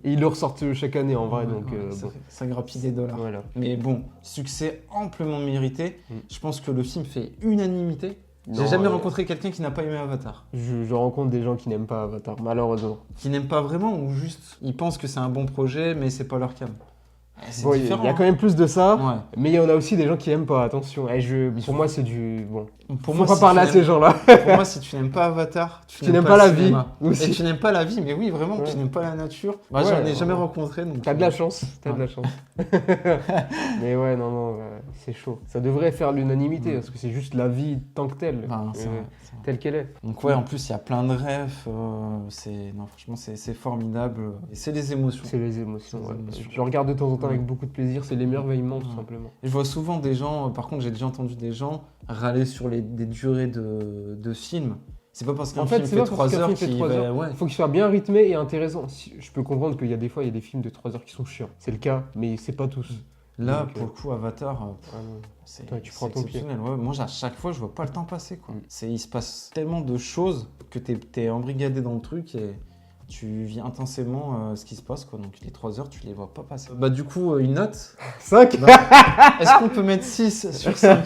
Et ils le ressortent chaque année en vrai, Ouais, donc. ouais, ça grappille des dollars. Voilà. Mais bon, succès amplement mérité. Mm. Je pense que le film fait unanimité. J'ai Non, jamais rencontré quelqu'un qui n'a pas aimé Avatar. Je rencontre des gens qui n'aiment pas Avatar, malheureusement. Qui n'aiment pas vraiment ou juste ils pensent que c'est un bon projet mais c'est pas leur cam. C'est Bon, il y différent. a quand même plus de ça, Ouais. mais il y en a aussi des gens qui aiment pas, attention. Pour moi, c'est du. Bon. Pour Faut moi, pas si parler tu à ces gens-là. Pour moi, si tu n'aimes pas Avatar, Tu n'aimes pas la le vie cinéma. aussi. Et tu n'aimes pas la vie, mais oui, vraiment, Ouais. tu n'aimes pas la nature. Bah, Ouais, j'en ai jamais ouais. rencontré. Donc, T'as de la chance, t'as de la chance. Mais ouais, non, c'est chaud. Ça devrait faire l'unanimité, parce que c'est juste la vie tant que telle, Bah, c'est vrai, c'est vrai. telle qu'elle est. Donc ouais, en plus, il y a plein de rêves. Non, franchement, c'est formidable. Et c'est les émotions. C'est les émotions. C'est les Ouais. émotions. Je le regarde de temps en temps Ouais. avec beaucoup de plaisir, c'est l'émerveillement tout Ouais. simplement. Et je vois souvent des gens, par contre, j'ai déjà entendu des gens râler sur des durées de films. C'est pas parce qu'un En fait, film c'est fait pas parce 3 qu'un heures film fait qu'il 3 va... heures. Ouais. Il faut qu'il soit bien rythmé et intéressant. Je peux comprendre qu'il y a des fois, il y a des films de 3 heures qui sont chiants. C'est le cas, mais c'est pas tous. Là, Donc, pour le coup, Avatar, Ah non. c'est Toi, tu prends ton pied. exceptionnel. Ouais, moi, à chaque fois, je vois pas le temps passer. Quoi. Mm. Il se passe tellement de choses que t'es embrigadé dans le truc et tu vis intensément ce qui se passe. Quoi. Donc les 3 heures, tu les vois pas passer. Bah du coup, une note 5 Est-ce qu'on peut mettre 6 sur 5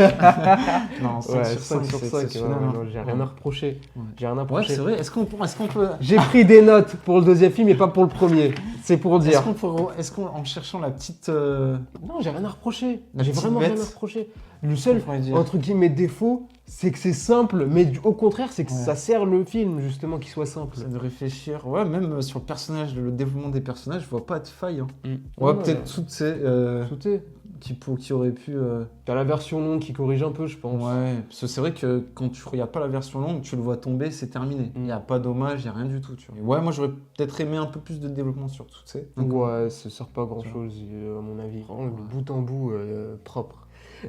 Non, 5 Ouais, sur 5, 5 sur c'est 5. exceptionnel, hein. J'ai rien à reprocher. Ouais. J'ai rien à Ouais, reprocher. c'est vrai. Est-ce qu'on peut... J'ai pris des notes pour le deuxième film et pas pour le premier. C'est pour dire. Est-ce qu'on, en cherchant la petite... Non, j'ai rien à reprocher. La J'ai petite vraiment bête. rien à reprocher. Le seul, pourrait dire entre guillemets, défaut, c'est que c'est simple, mais au contraire, c'est que Ouais. ça sert le film, justement, qu'il soit simple. C'est de réfléchir. Ouais, même sur le personnage, le développement des personnages, je vois pas de faille. Hein. Ouais, Ouais, peut-être toutes ces... Tout est. qui auraient pu... T'as la version longue qui corrige un peu, je pense. Ouais, parce que c'est vrai que quand tu regardes pas la version longue, tu le vois tomber, c'est terminé. Il n'y a pas d'hommage, il n'y a rien du tout. Tu vois. Et ouais, moi j'aurais peut-être aimé un peu plus de développement sur toutes ces. Ouais, ça sert pas à grand chose, à mon avis. Vraiment, de bout en bout, propre.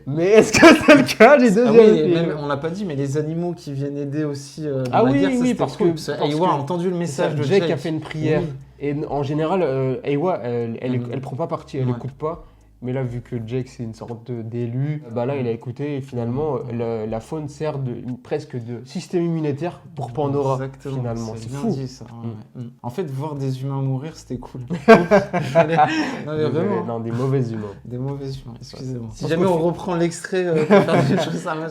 Mais est-ce que c'est le cas, les Ah deuxièmes oui, et films même, on l'a pas dit, mais les animaux qui viennent aider aussi dans Ah la oui, guerre, ça, oui, c'était parce cool, que- Ewa parce a que- entendu le message de Jake Jake. a fait une prière. Oui. Et en général, Ewa, elle prend pas parti, elle Ouais. écoute pas. Mais là, vu que Jake, c'est une sorte d'élu, bah là, il a écouté et finalement, la faune sert presque de système immunitaire pour Pandora. Exactement, Finalement, c'est bien fou. dit ça. Ouais. En fait, voir des humains mourir, c'était cool. non, mais vraiment, Non, des mauvais humains. des mauvais humains, excusez-moi. Si Parce jamais qu'au on reprend l'extrait pour faire des choses à ma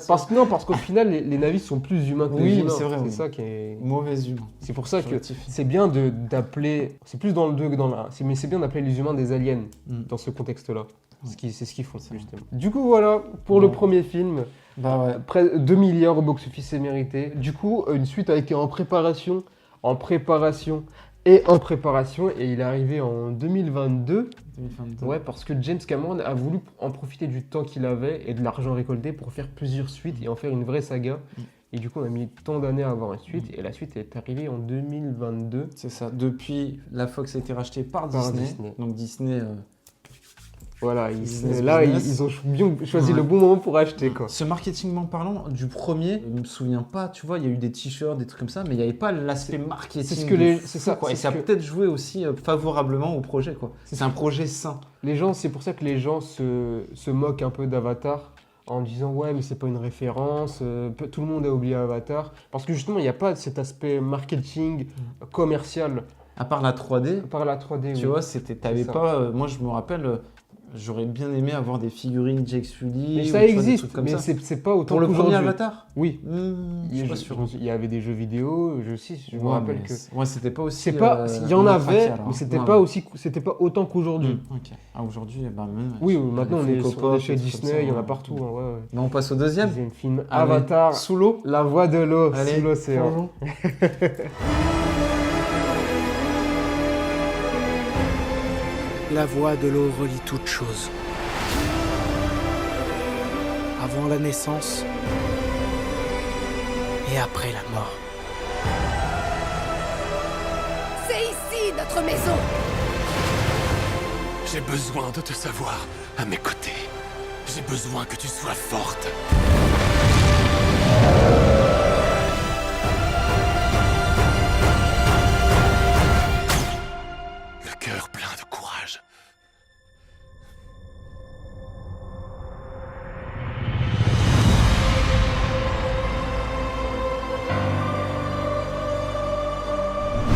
Parce qu'au final, les navis sont plus humains que Oui, les humains. c'est vrai, oui. ça qui est. Mauvais humains. C'est pour ça Je que rectifie. c'est bien d'appeler. C'est plus dans le 2 que dans le 1. Mais c'est bien d'appeler les humains des aliens dans ce contexte-là. C'est ce qu'ils font, justement. Du coup, voilà, pour le premier film, Bah ouais. près 2 milliards au box-office, c'est mérité. Du coup, une suite a été en préparation, et il est arrivé en 2022. 2022. Ouais, parce que James Cameron a voulu en profiter du temps qu'il avait et de l'argent récolté pour faire plusieurs suites et en faire une vraie saga. Et du coup, on a mis tant d'années à avoir une suite, et la suite est arrivée en 2022. C'est ça. Depuis, la Fox a été rachetée par Disney. Donc Disney... Voilà, Business. ils ont bien choisi Ouais. le bon moment pour acheter, quoi. Ce marketingment parlant, du premier, je me souviens pas, tu vois, il y a eu des t-shirts, des trucs comme ça, mais il n'y avait pas l'aspect marketing. c'est ce que les- de fou, c'est ça, quoi. Et c'est ça a ce que- peut-être joué aussi favorablement au projet, quoi. C'est un projet sain. C'est pour ça que les gens se moquent un peu d'Avatar en disant ouais, mais c'est pas une référence, tout le monde a oublié Avatar. Parce que justement, il n'y a pas cet aspect marketing commercial À part la 3D, par la 3D. tu oui. vois, t'avais ça. pas. Moi, je me rappelle, j'aurais bien aimé avoir des figurines Jake Sully. Mais ou, ça tu vois, des existe, trucs comme mais ça. c'est pas autant Pour le premier qu'aujourd'hui. Avatar Oui. Je suis pas sûr. Il y avait des jeux vidéo, je me Ouais, rappelle mais que. Ouais, c'était pas aussi. C'est pas, il y en un avait, craqué, alors. mais c'était Ouais, pas ouais. aussi, c'était pas autant qu'aujourd'hui. Ok. Ah, aujourd'hui, bah, même. Oui, les maintenant on est Funko Pop, chez des trucs Disney, comme ça, il y en a ouais. partout. Hein, ouais, ouais. Mais on passe au deuxième. Deuxième film, Allez, Avatar, Sous l'eau. la voix de l'eau, Allez, sous l'océan. plongeons. La voie de l'eau relie toutes choses. Avant la naissance et après la mort. C'est ici notre maison. J'ai besoin de te savoir à mes côtés. J'ai besoin que tu sois forte. Le cœur plein de courage.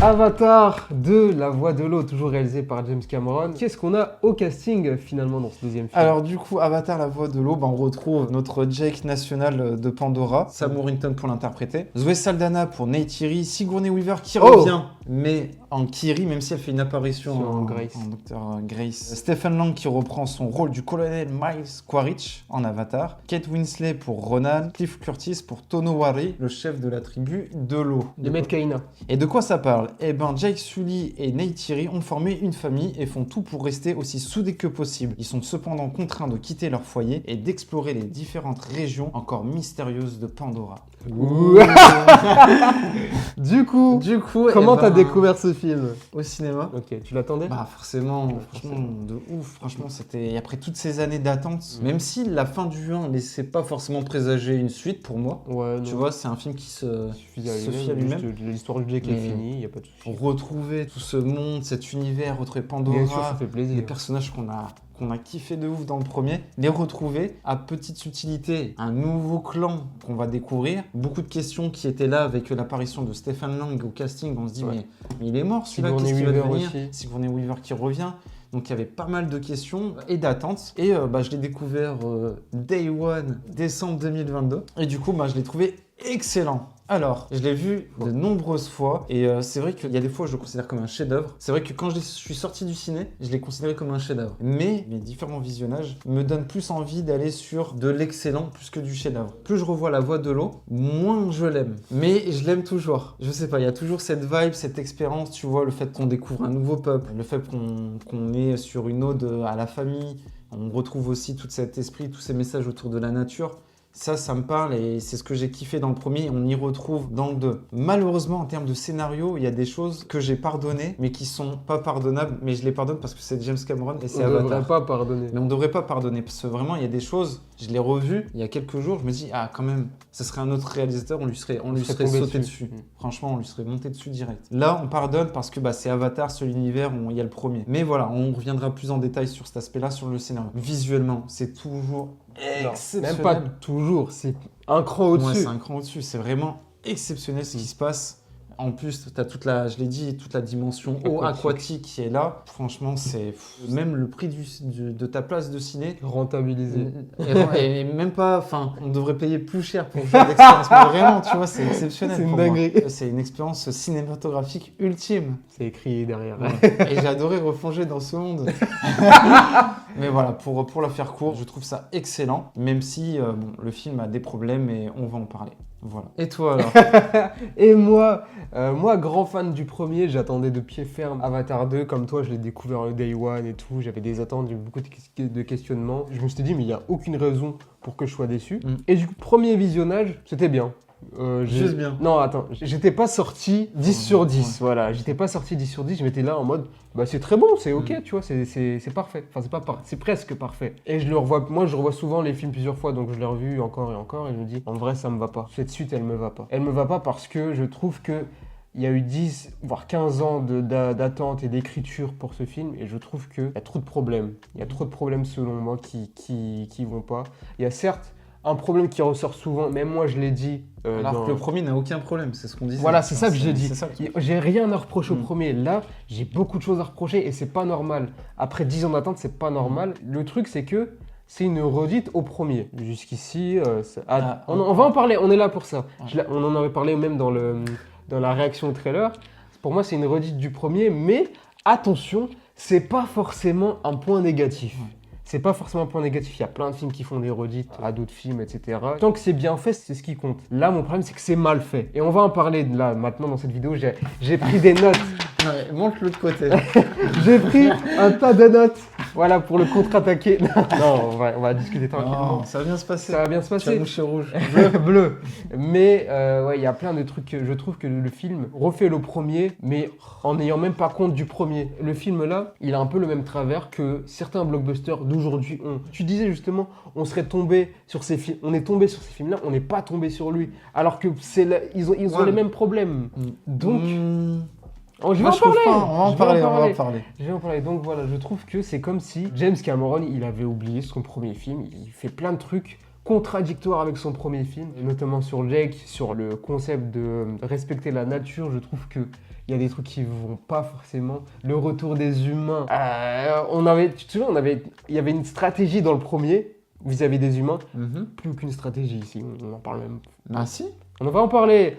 Avatar 2, La Voix de l'eau, toujours réalisé par James Cameron. Qu'est-ce qu'on a au casting finalement dans ce deuxième film? Alors du coup, Avatar, la voix de l'eau, on retrouve notre Jake national de Pandora, Sam Worthington pour l'interpréter, Zoé Saldana pour Neytiri, Sigourney Weaver qui revient, mais en Kiri, même si elle fait une apparition Sur en Grace. en Dr. Grace. Stephen Lang qui reprend son rôle du colonel Miles Quaritch en Avatar, Kate Winslet pour Ronan, Cliff Curtis pour Tonowari, le chef de la tribu de l'eau. De Maître Kaina. Et de quoi ça parle? Eh ben, Jake Sully et Neytiri ont formé une famille et font tout pour rester aussi soudés que possible. Ils sont cependant contraints de quitter leur foyer et d'explorer les différentes régions encore mystérieuses de Pandora. Du coup, comment eh ben, t'as découvert ce film? au cinéma? Ok, tu l'attendais? Bah forcément, franchement, de ouf. Franchement, c'était après toutes ces années d'attente, même si la fin du 1 laissait pas forcément présager une suite pour moi. Ouais, Tu vois, c'est un film qui se suffit à fie à lui-même. lui-même. Juste, l'histoire du Jake est Mais- finie, y a pas de souci. Retrouver tout ce monde, cet univers, retrouver Pandora, Bien sûr, ça fait les plaisir. personnages qu'on a kiffé de ouf dans le premier, les retrouver à petite subtilité, un nouveau clan qu'on va découvrir, beaucoup de questions qui étaient là avec l'apparition de Stephen Lang au casting, on se dit Ouais. mais il est mort celui-là, Sigourney qu'est-ce qui va Weaver devenir? aussi. Sigourney Weaver qui revient. Donc il y avait pas mal de questions et d'attentes. Et je l'ai découvert Day One, décembre 2022. Et du coup, je l'ai trouvé excellent. Alors, je l'ai vu de nombreuses fois et c'est vrai qu'il y a des fois je le considère comme un chef-d'œuvre. C'est vrai que quand je suis sorti du ciné, je l'ai considéré comme un chef-d'œuvre. Mais les différents visionnages me donnent plus envie d'aller sur de l'excellent plus que du chef-d'œuvre. Plus je revois La Voix de l'eau, moins je l'aime. Mais je l'aime toujours. Je sais pas, il y a toujours cette vibe, cette expérience, tu vois, le fait qu'on découvre un nouveau peuple, le fait qu'on est sur une ode à la famille. On retrouve aussi tout cet esprit, tous ces messages autour de la nature. Ça me parle et c'est ce que j'ai kiffé dans le premier et on y retrouve dans le 2. Malheureusement, en termes de scénario, il y a des choses que j'ai pardonnées, mais qui sont pas pardonnables. Mais je les pardonne parce que c'est James Cameron et c'est On Avatar. devrait pas pardonner. Mais on devrait pas pardonner parce que vraiment, il y a des choses, je l'ai revu il y a quelques jours, je me dis, quand même, ce serait un autre réalisateur, on lui serait serait sauté tombé dessus. dessus. Franchement, on lui serait monté dessus direct. Là, on pardonne parce que c'est Avatar, c'est l'univers où il y a le premier. Mais voilà, on reviendra plus en détail sur cet aspect-là, sur le scénario. Visuellement, c'est toujours Non, exceptionnel. même pas toujours, c'est un cran Ouais, au-dessus. c'est un cran au-dessus. C'est vraiment exceptionnel ce qui se passe. En plus, tu as je l'ai dit, toute la dimension eau aquatique qui est là. Franchement, c'est même le prix de ta place de ciné. Rentabilisé. Et même pas, on devrait payer plus cher pour faire d'expérience. Mais vraiment, tu vois, c'est exceptionnel. C'est une pour moi. dinguerie. C'est une expérience cinématographique ultime. C'est écrit derrière. Et j'ai adoré replonger dans ce monde. Mais voilà, pour la faire court, je trouve ça excellent. Même si le film a des problèmes et on va en parler. Voilà. Et toi alors? Et moi, grand fan du premier, j'attendais de pied ferme Avatar 2. Comme toi, je l'ai découvert le Day One et tout. J'avais des attentes, j'ai eu beaucoup de questionnements. Je me suis dit, mais il n'y a aucune raison pour que je sois déçu. Et du coup, premier visionnage, c'était bien. Juste bien. Non, attends, j'étais pas sorti 10 sur 10, voilà. J'étais pas sorti 10 sur 10, je m'étais là en mode, c'est très bon, c'est ok, tu vois, c'est parfait. Enfin, c'est presque parfait. Et je revois souvent les films plusieurs fois, donc je l'ai revu encore et encore, et je me dis, en vrai, ça me va pas. Cette suite, elle me va pas. Elle me va pas parce que je trouve que il y a eu 10, voire 15 ans d'attente et d'écriture pour ce film, et je trouve qu'il y a trop de problèmes. Il y a trop de problèmes, selon moi, qui vont pas. Il y a certes un problème qui ressort souvent, même moi je l'ai dit. Alors que le premier n'a aucun problème, c'est ce qu'on disait. Voilà, c'est ça que j'ai dit. C'est ça. J'ai rien à reprocher au premier. Là, j'ai beaucoup de choses à reprocher et c'est pas normal. Après 10 ans d'attente, c'est pas normal. Le truc, c'est que c'est une redite au premier. Jusqu'ici, on va en parler, on est là pour ça. On en avait parlé même dans la réaction au trailer. Pour moi, c'est une redite du premier, mais attention, c'est pas forcément un point négatif. C'est pas forcément un point négatif, il y a plein de films qui font des redites à d'autres films, etc. Tant que c'est bien fait, c'est ce qui compte. Là, mon problème, c'est que c'est mal fait. Et on va en parler là, maintenant, dans cette vidéo. J'ai pris des notes. Ouais, montre l'autre côté. J'ai pris un tas de notes. Voilà, pour le contre-attaquer. Non, on va discuter tranquillement. Non, ça va bien se passer. Ça va bien se Tu as passer. mouché rouge. Bleu. Mais il y a plein de trucs. Je trouve que le film refait le premier, mais en n'ayant même pas compte du premier. Le film là, il a un peu le même travers que certains blockbusters d'aujourd'hui ont. Tu disais justement, on serait tombé sur ces films. On est tombé sur ces films-là, on n'est pas tombé sur lui. Alors que ils ont les mêmes problèmes. Donc. Je vais en parler. Donc voilà, je trouve que c'est comme si James Cameron, il avait oublié son premier film. Il fait plein de trucs contradictoire avec son premier film, et notamment sur Jake, sur le concept de respecter la nature. Je trouve que il y a des trucs qui vont pas forcément. Le retour des humains. Tu te souviens, il y avait une stratégie dans le premier vis-à-vis des humains. Plus aucune stratégie ici. On en parle même. Ah si. On va en parler.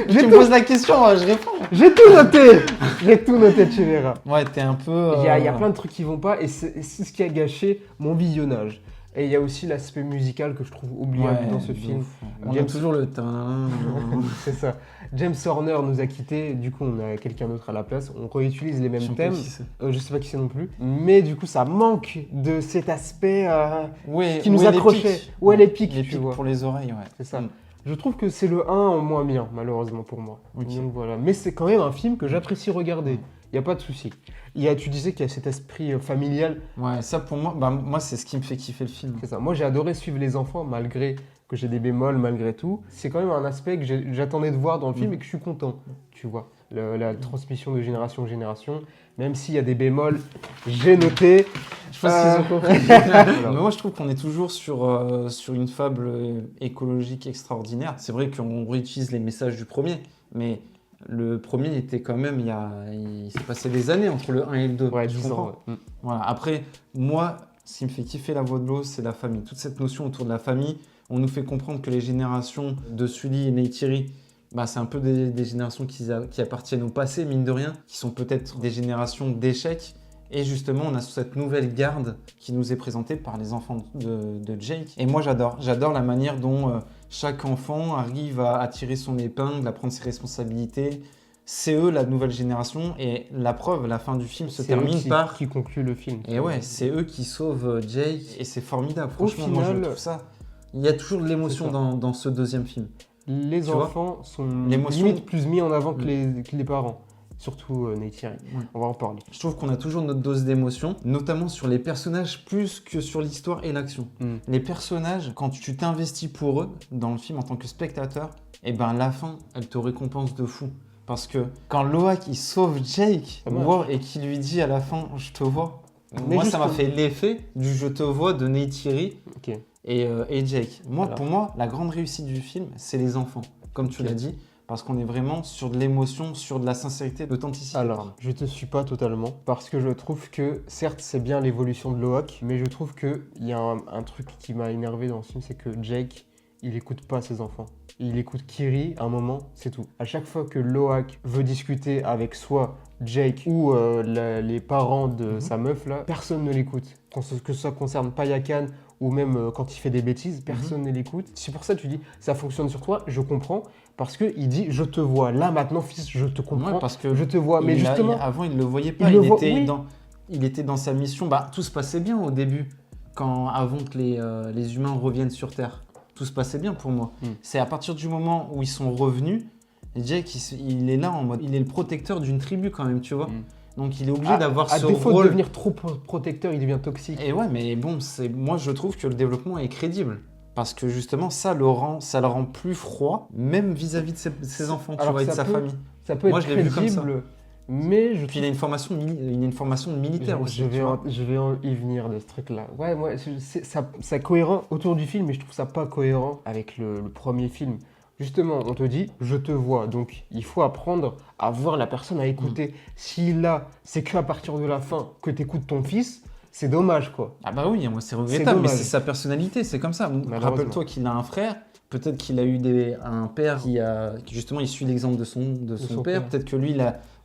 Tu me poses la question, je réponds. J'ai tout noté, tu verras. Ouais, t'es un peu... Il y a plein de trucs qui vont pas et c'est ce qui a gâché mon visionnage. Et il y a aussi l'aspect musical que je trouve oubliable dans ce film. On a toujours le teint. C'est ça. James Horner nous a quittés, du coup on a quelqu'un d'autre à la place. On réutilise les mêmes thèmes. Je sais pas qui c'est non plus. Mais du coup ça manque de cet aspect qui nous accrochait. Ouais, l'épique, tu vois. Pour les oreilles, ouais. C'est ça. Je trouve que c'est le 1 en moins bien, malheureusement pour moi. Okay. Donc voilà. Mais c'est quand même un film que j'apprécie regarder. Il n'y a pas de souci. Tu disais qu'il y a cet esprit familial. Ouais, ça pour moi, moi c'est ce qui me fait kiffer le film. C'est ça. Moi j'ai adoré suivre les enfants, malgré que j'ai des bémols, malgré tout. C'est quand même un aspect que j'attendais de voir dans le film et que je suis content, tu vois. La transmission de génération en génération, même s'il y a des bémols, j'ai noté. Je pense qu'ils ont compris. Mais moi je trouve qu'on est toujours sur une fable écologique extraordinaire. C'est vrai qu'on réutilise les messages du premier, mais le premier était quand même, il s'est passé des années entre le 1 et le 2. Ouais, 10 ans. Ouais. Voilà. Après, moi, ce qui me fait kiffer La Voix de l'eau, c'est la famille. Toute cette notion autour de la famille, on nous fait comprendre que les générations de Sully et Neytiri, c'est un peu des générations qui appartiennent au passé, mine de rien, qui sont peut-être des générations d'échecs. Et justement, on a cette nouvelle garde qui nous est présentée par les enfants de Jake. Et moi, j'adore la manière dont chaque enfant arrive à tirer son épingle, à prendre ses responsabilités. C'est eux, la nouvelle génération. Et la preuve, la fin du film se termine par... qui conclut le film. Et ouais, c'est eux qui sauvent Jake. Et c'est formidable. Franchement, moi, je trouve ça... Il y a toujours de l'émotion dans ce deuxième film. Les enfants sont limite plus mis en avant que les parents. Surtout Neytiri. Ouais. On va en parler. Je trouve qu'on a toujours notre dose d'émotion, notamment sur les personnages plus que sur l'histoire et l'action. Les personnages, quand tu t'investis pour eux dans le film en tant que spectateur, la fin, elle te récompense de fou. Parce que quand Loak il sauve Jake et qu'il lui dit à la fin « je te vois », moi ça m'a fait l'effet du « je te vois » de Neytiri et Jake. Pour moi, la grande réussite du film, c'est les enfants, comme tu l'as dit. Parce qu'on est vraiment sur de l'émotion, sur de la sincérité, de l'authenticité. Alors, je te suis pas totalement, parce que je trouve que, certes, c'est bien l'évolution de Loak, mais je trouve qu'il y a un truc qui m'a énervé dans ce film, c'est que Jake, il écoute pas ses enfants. Il écoute Kiri, à un moment, c'est tout. À chaque fois que Loak veut discuter avec soit Jake ou les parents de sa meuf, là, personne ne l'écoute. Que ça concerne Payakan ou même quand il fait des bêtises, personne ne l'écoute. C'est pour ça que tu dis, ça fonctionne sur toi, je comprends. Parce qu'il dit, je te vois. Là, maintenant, fils, je te comprends. Ouais, parce que je te vois. Mais justement. Avant, il ne le voyait pas. Il était dans sa mission. Tout se passait bien au début, avant que les humains reviennent sur Terre. Tout se passait bien pour moi. C'est à partir du moment où ils sont revenus, Jake, il est là en mode. Il est le protecteur d'une tribu quand même, tu vois. Donc il est obligé d'avoir ce rôle. À défaut de devenir trop protecteur, il devient toxique. Et ouais, mais bon, moi je trouve que le développement est crédible. Parce que justement, ça le rend plus froid, même vis-à-vis de ses enfants, tu vois, et de sa famille. Ça peut être crédible, mais Puis il a une formation militaire aussi. Je vais y venir de ce truc-là. Ouais, moi, c'est cohérent autour du film, mais je trouve ça pas cohérent avec le premier film. Justement, on te dit, je te vois. Donc, il faut apprendre à voir la personne, à écouter. Si là, c'est qu'à partir de la fin que tu écoutes ton fils, c'est dommage, quoi. Ah bah oui, moi c'est regrettable, mais c'est sa personnalité, c'est comme ça. Rappelle-toi qu'il a un frère, peut-être qu'il a eu un père qui justement, il suit l'exemple de son père. Peut-être que lui,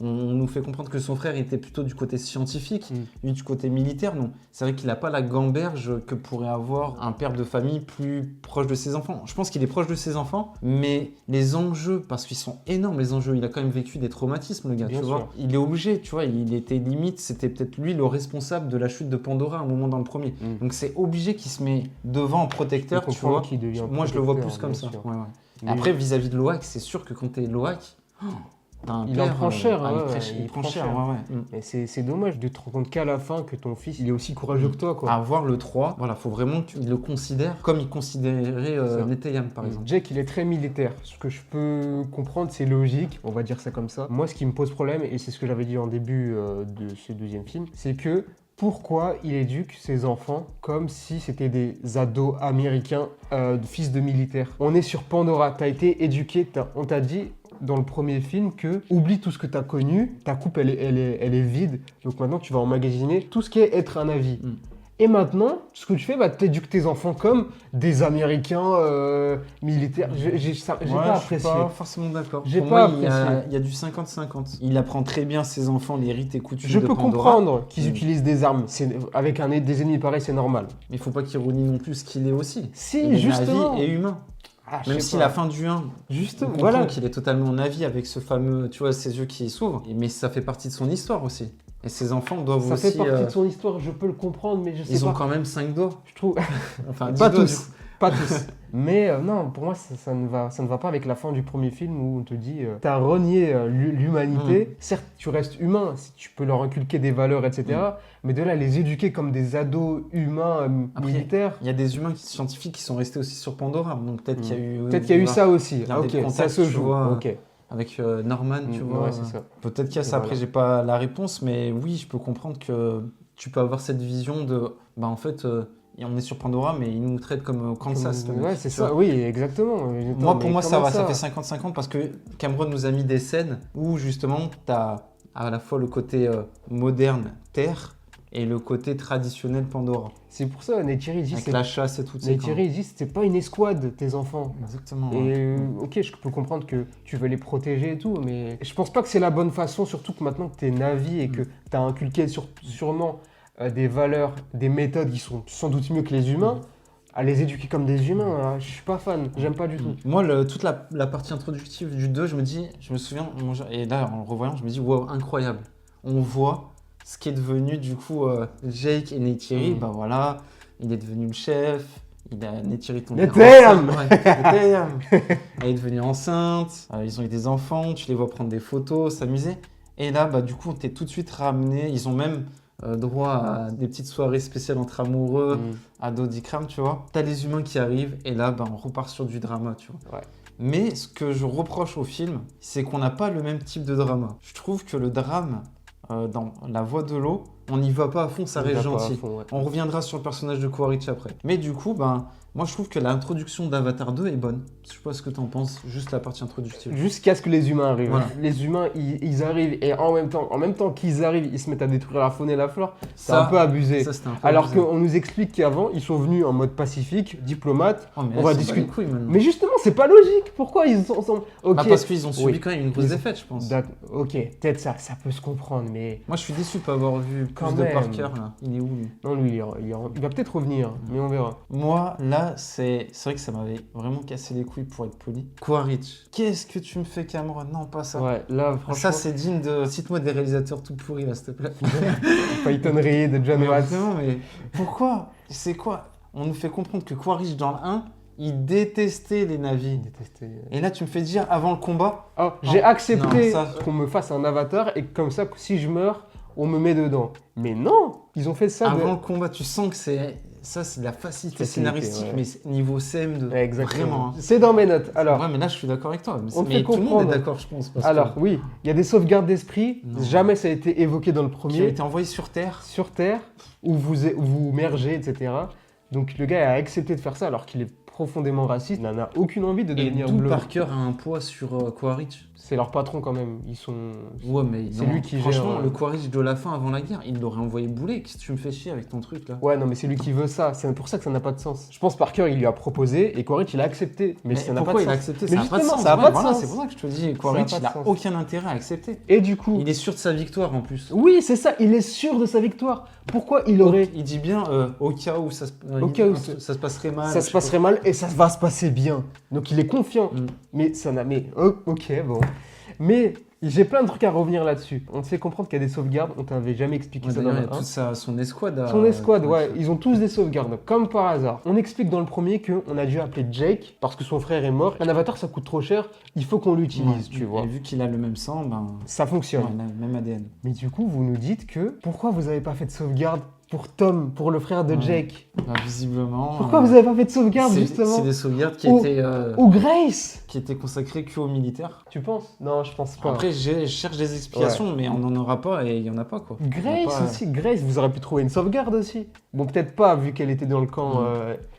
on nous fait comprendre que son frère était plutôt du côté scientifique, lui du côté militaire. Non, c'est vrai qu'il n'a pas la gamberge que pourrait avoir un père de famille plus proche de ses enfants. Je pense qu'il est proche de ses enfants, mais les enjeux, parce qu'ils sont énormes, les enjeux, il a quand même vécu des traumatismes, le gars, tu vois. Il est obligé, tu vois, il était limite, c'était peut-être lui le responsable de la chute de Pandora à un moment dans le premier. Donc c'est obligé qu'il se met devant en protecteur, tu vois. Moi, je le vois plus comme ça. Ouais. Après, vis-à-vis de Loak, c'est sûr que quand t'es Loak, il en prend cher. Il prend cher. Mais c'est dommage de te rendre compte qu'à la fin, que ton fils, il est aussi courageux que toi, quoi. À voir le 3, voilà, faut vraiment qu'il le considère comme il considérait Neteyam, par exemple. Jake, il est très militaire. Ce que je peux comprendre, c'est logique, on va dire ça comme ça. Moi, ce qui me pose problème, et c'est ce que j'avais dit en début de ce deuxième film, c'est que pourquoi il éduque ses enfants comme si c'était des ados américains, fils de militaires. On est sur Pandora, t'as été éduqué, on t'a dit dans le premier film que oublie tout ce que t'as connu, ta coupe elle est vide, donc maintenant tu vas emmagasiner tout ce qui est être un avis. Et maintenant, ce que tu fais, t'éduques tes enfants comme des Américains militaires. J'ai pas apprécié. Je suis pas forcément d'accord. J'ai Pour pas moi, apprécié. il y a du 50-50. Il apprend très bien ses enfants les rites et coutumes Je de peux Pandora. comprendre qu'ils utilisent des armes. Avec des ennemis pareils, c'est normal. Mais il faut pas qu'il renie non plus ce qu'il est aussi. Si, il est justement. navi et humain. Ah, je Même sais si pas. la fin du 1, Justement, on voilà. comprend qu'il est totalement en avis avec ce fameux, tu vois, ses yeux qui s'ouvrent. Mais ça fait partie de son histoire aussi. Et ses enfants doivent Ça aussi... fait partie de son histoire, je peux le comprendre, mais je sais Ils pas. ont quand même 5 doigts. Je trouve... Enfin, 10 Pas doigts, du tous. coup. Pas tous. Mais non, pour moi, ça ne va pas avec la fin du premier film où on te dit t'as renié l'humanité. Certes, tu restes humain, si tu peux leur inculquer des valeurs, etc. Mais de là, les éduquer comme des ados humains Après, militaires. Il y a des humains scientifiques qui sont restés aussi sur Pandora. Donc peut-être qu'il y a eu... Peut-être qu'il y a eu ça aussi. Garder Ok, le ça contact, se tu joue. vois. Ok. Avec Norman, tu vois. Ouais, c'est ça. Peut-être qu'il y a ça. Et Après, voilà. j'ai pas la réponse, mais oui, je peux comprendre que tu peux avoir cette vision de... Bah en fait, on est sur Pandora, mais ils nous traitent comme Kansas. le mec, Ouais, c'est tu ça. vois. Oui, exactement. Moi, pour moi, ça va. Ça fait 50-50 parce que Cameron nous a mis des scènes où, justement, tu as à la fois le côté moderne, Terre, et le côté traditionnel Pandora. C'est pour ça, Neytiri dit Avec la chasse et tout. tu sais, Neytiri dit c'est pas une escouade, tes enfants. quand- Exactement. ouais. Et ok, je peux comprendre que tu veux les protéger et tout, mais je pense pas que c'est la bonne façon, surtout que maintenant que t'es Navi et que t'as inculqué sûrement des valeurs, des méthodes qui sont sans doute mieux que les humains, à les éduquer comme des humains, là, je suis pas fan, j'aime pas du tout. Moi, toute la partie introductive du 2, je me souviens, et là, en le revoyant, je me dis, wow, incroyable. On voit ce qui est devenu, du coup, Jake et Neytiri. Bah voilà, il est devenu le chef, Neytiri tombé Le enceinte. Ouais, le TM. Elle est devenue enceinte, ils ont eu des enfants, tu les vois prendre des photos, s'amuser. Et là, bah, du coup, on t'est tout de suite ramené, ils ont même droit à des petites soirées spéciales entre amoureux, à Dodicram, tu vois. T'as les humains qui arrivent, et là, bah, on repart sur du drama, tu vois. Ouais. Mais ce que je reproche au film, c'est qu'on n'a pas le même type de drama. Je trouve que le drame dans La Voix de l'eau, on n'y va pas à fond, ça On y reste va pas à gentil. fond, ouais. On reviendra sur le personnage de Quaritch après. Mais du coup, ben, moi je trouve que l'introduction d'Avatar 2 est bonne. Je sais pas ce que t'en penses, juste la partie introductive. Jusqu'à ce que les humains arrivent. Voilà. Les humains, ils arrivent et en même temps qu'ils arrivent, ils se mettent à détruire la faune et la flore. C'est Ça, un peu abusé. Ça, c'était un peu Alors abusé. qu'on nous explique qu'avant, ils sont venus en mode pacifique, diplomate. Oh, mais on là, va ils s'en discuter. battent les couilles, maintenant. Mais justement, c'est pas logique. Pourquoi ils sont ensemble? Ok. Bah, parce qu'ils ont subi Oui. quand même une grosse Ils- défaite, je pense. Ok, peut-être ça peut se comprendre, mais Moi je suis déçu de pas avoir vu plus Quand de même. Parker là. Il est où lui? non, lui, il va peut-être revenir, mais on verra. Moi, là, c'est vrai que ça m'avait vraiment cassé les couilles pour être poli. Quaritch, qu'est-ce que tu me fais, Cameron? Non, pas ça. Ouais, là, franchement, Ça, c'est digne de. Cite-moi des réalisateurs tout pourris, là, s'il te plaît. Peyton Reed, de John Mais Watts. vraiment, mais pourquoi? C'est quoi? On nous fait comprendre que Quaritch, dans le 1, il détestait les navis. Détesté. Et là, tu me fais dire, avant le combat, Oh, j'ai Non, accepté ça- qu'on me fasse un avatar et comme ça, si je meurs, on me met dedans. Mais non, ils ont fait ça. avant le combat, tu sens que c'est. Ça, c'est de la facilité Facilité, scénaristique, ouais. mais c'est niveau CM2. Ouais, exactement. Vraiment. hein. C'est dans mes notes. Alors, Ouais, mais là, je suis d'accord avec toi. Mais, On te mais fait tout le monde comprendre. est d'accord, je pense. Parce alors oui, il y a des sauvegardes d'esprit. Non. Jamais ça a été évoqué dans le qui a premier. été envoyé sur Terre. Sur Terre, où vous mergez, etc. Donc le gars a accepté de faire ça alors qu'il est profondément raciste. Il n'en a aucune envie de Et devenir d'où bleu. Parker a un poids sur Quaritch. C'est leur patron quand même. Ils sont. Ouais, mais C'est non, lui qui franchement, gère, le Quaritch de la fin avant la guerre, il l'aurait envoyé bouler. Qu'est-ce que tu me fais chier avec ton truc là? Ouais, non, mais c'est lui qui veut ça. C'est pour ça que ça n'a pas de sens. Je pense Parker, il lui a proposé et Quaritch, il a accepté. Mais ça n'a pas de pourquoi il a sens. accepté? Mais Ça n'a pas de justement, sens. ça a Ouais, pas de voilà, sens. c'est pour ça que je te dis, Ça Quaritch, a il pas a de sens. aucun intérêt à accepter. Et du coup. Il est sûr de sa victoire en plus. Oui, c'est ça, il est sûr de sa victoire. Pourquoi il aurait. Il dit bien au cas où ça se passerait mal. Ça je se sais passerait mal et ça va se passer bien. Donc il est confiant. Mm. Mais ça n'a. Mais. Oh, ok, bon. Mais j'ai plein de trucs à revenir là-dessus. On te fait comprendre qu'il y a des sauvegardes. On t'avait jamais expliqué pas. ça Ouais, dans d'ailleurs, le il y a 1. toute son escouade. Son escouade, ouais, ils ont tous des sauvegardes, comme par hasard. On explique dans le premier qu'on a dû appeler Jake parce que son frère est mort. Un avatar, ça coûte trop cher, il faut qu'on l'utilise, tu vois. Et vu qu'il a le même sang, ben. Ça fonctionne. Ouais, il a le même ADN. Mais du coup, vous nous dites que pourquoi vous n'avez pas fait de sauvegarde pour Tom, pour le frère de Ouais. Jake. Bah, visiblement. Pourquoi vous avez pas fait de sauvegarde, c'est justement des sauvegardes Ou Grace qui étaient consacrées qu'aux militaires. Tu penses? Non, je pense pas. Après, je cherche des explications, mais on n'en aura pas et il y en a pas, quoi. Il y en a Grace pas, aussi, Grace, vous aurez pu trouver une sauvegarde aussi. Bon, peut-être pas, vu qu'elle était dans le camp, Mm.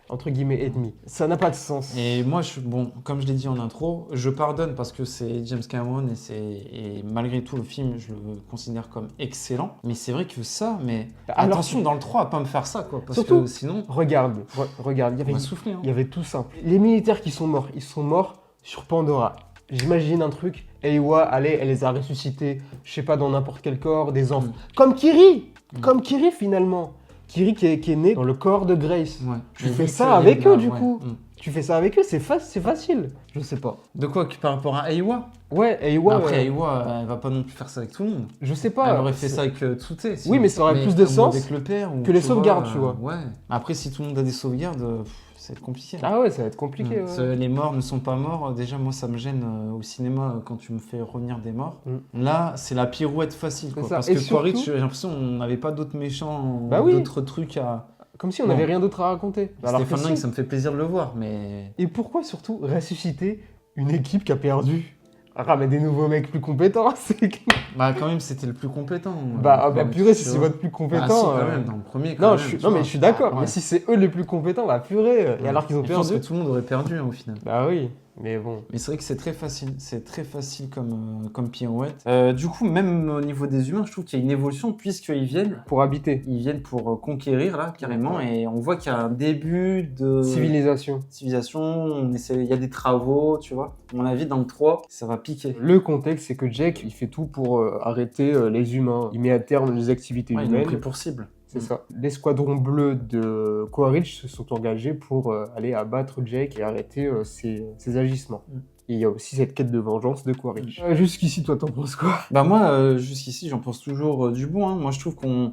entre guillemets, ennemi. Ça n'a pas de sens. Et moi, bon, comme je l'ai dit en intro, je pardonne parce que c'est James Cameron et malgré tout, le film, je le considère comme excellent. Mais c'est vrai que ça, mais Alors, attention dans le 3 à pas me faire ça, quoi. Parce Surtout- que sinon, Regarde, regarde, on va souffler. Hein. il y avait tout simple. Les militaires qui sont morts, ils sont morts sur Pandora. J'imagine un truc, Eywa, allez, elle les a ressuscités, je sais pas, dans n'importe quel corps, des enfants. Comme Kiri Comme Kiri, finalement. Kiri qui est né dans le corps de Grace. Ouais. Tu Mais fais vu ça qu'il y a avec de la- eux, du ouais. coup. Tu fais ça avec eux, c'est facile. Je sais pas. De quoi que par rapport à Eywa Ouais, Eywa, Après, Eywa, elle va pas non plus faire ça avec tout le monde. je sais pas. Elle aurait fait ça avec Tsute. Oui, mais ça aurait plus de ou sens avec le père, ou, que les tu sauvegardes, tu vois. Ouais. Après, si tout le monde a des sauvegardes, ça va être compliqué. Ah ouais, ça va être compliqué. ouais. Les morts ne sont pas morts. Déjà, moi, ça me gêne au cinéma quand tu me fais revenir des morts. Là, c'est la pirouette facile. Quoi. C'est ça. Parce Et que Quaritch, surtout- j'ai l'impression qu'on n'avait pas d'autres méchants, Bah oui. d'autres trucs à. Comme si on Bon. n'avait rien d'autre à raconter. Alors que Stéphane Lang, si. ça me fait plaisir de le voir, mais. Et pourquoi surtout ressusciter une équipe qui a perdu? Mais des nouveaux mecs plus compétents, c'est... Bah, quand même, c'était le plus compétent. Bah purée, si tu c'est vois. votre plus Ah, compétent... si, quand même, dans le premier. Quand Non, même, je suis... tu non vois. mais je suis d'accord, Ouais. mais si c'est eux les plus compétents, bah purée. Et alors qu'ils ont Je pense perdu... que tout le monde aurait perdu au final. Bah oui, mais bon. Mais c'est vrai que c'est très facile comme pirouette. Du coup, même au niveau des humains, je trouve qu'il y a une évolution puisqu'ils viennent Pour habiter. pour conquérir là carrément Ouais. et on voit qu'il y a un début de Civilisation. civilisation, il y a des travaux, tu vois. À mon avis, dans le 3, ça va piquer. Le contexte, c'est que Jake, il fait tout pour arrêter les humains. Il met à terme les activités Ouais, ils l'ont humaines. pris pour cible. C'est ça. L'escadron bleu de Quaritch se sont engagés pour aller abattre Jake et arrêter ses agissements. Et il y a aussi cette quête de vengeance de Quaritch. Jusqu'ici, toi, t'en penses quoi? Bah moi, jusqu'ici, j'en pense toujours du bon. Hein. Moi, je trouve qu'on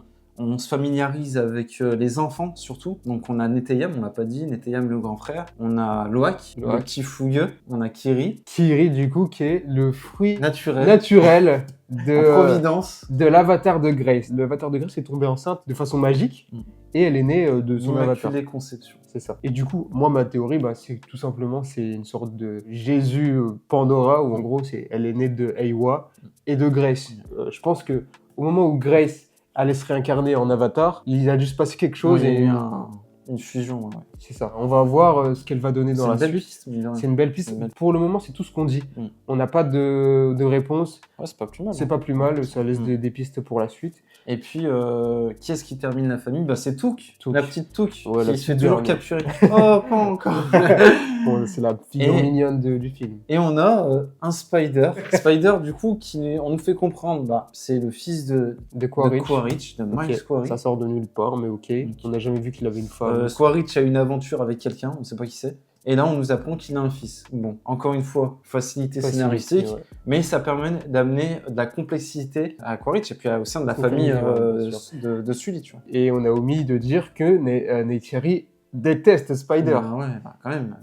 se familiarise avec les enfants, surtout. Donc, on a Neteyam, on l'a pas dit, Neteyam, le grand frère. On a Loak, le Loak. petit fougueux. On a Kiri, Kiri, du coup, qui est le fruit naturel, naturel en de, providence. de l'avatar de Grace. L'avatar de Grace est tombée enceinte de façon magique et elle est née de son avatar. Immaculée conception. C'est ça. Et du coup, moi, ma théorie, c'est tout simplement, c'est une sorte de Jésus Pandora, où en gros, elle est née de Eywa et de Grace. Je pense que au moment où Grace allait se réincarner en avatar, il a dû se passer quelque chose Ouais, il y a et eu une fusion. Ouais. c'est ça. On va voir ce qu'elle va donner dans C'est la une belle suite. piste, mais C'est une belle piste. C'est une belle- Pour le moment, c'est tout ce qu'on dit. Mm. On n'a pas de réponse. Ouais, c'est pas plus mal. C'est hein. pas plus mal. Ça laisse Mm. des pistes pour la suite. Et puis, qui est-ce qui termine la famille? Bah, c'est Touk, Touk. la petite Touk, Ouais, la qui se fait petite toujours dernière. capturer. Oh, pas encore. Bon, c'est la figure Et- mignonne du film. Et on a un Spider. Spider, du coup, on nous fait comprendre, bah, c'est le fils de Quaritch. Quaritch, de Miles Ok, Quaritch. ça sort de nulle part, mais ok. On n'a jamais vu qu'il avait une femme. Quaritch a une aventure avec quelqu'un, on ne sait pas qui c'est. Et là, on nous apprend qu'il a un fils. Bon, encore une fois, facilité scénaristique, ouais. mais ça permet d'amener de la complexité à Quaritch et puis au sein de la Faut famille famille, ouais, bien de Sully, tu vois. Et on a omis de dire que Neytiri déteste Spider. Bah ouais, bah, quand même.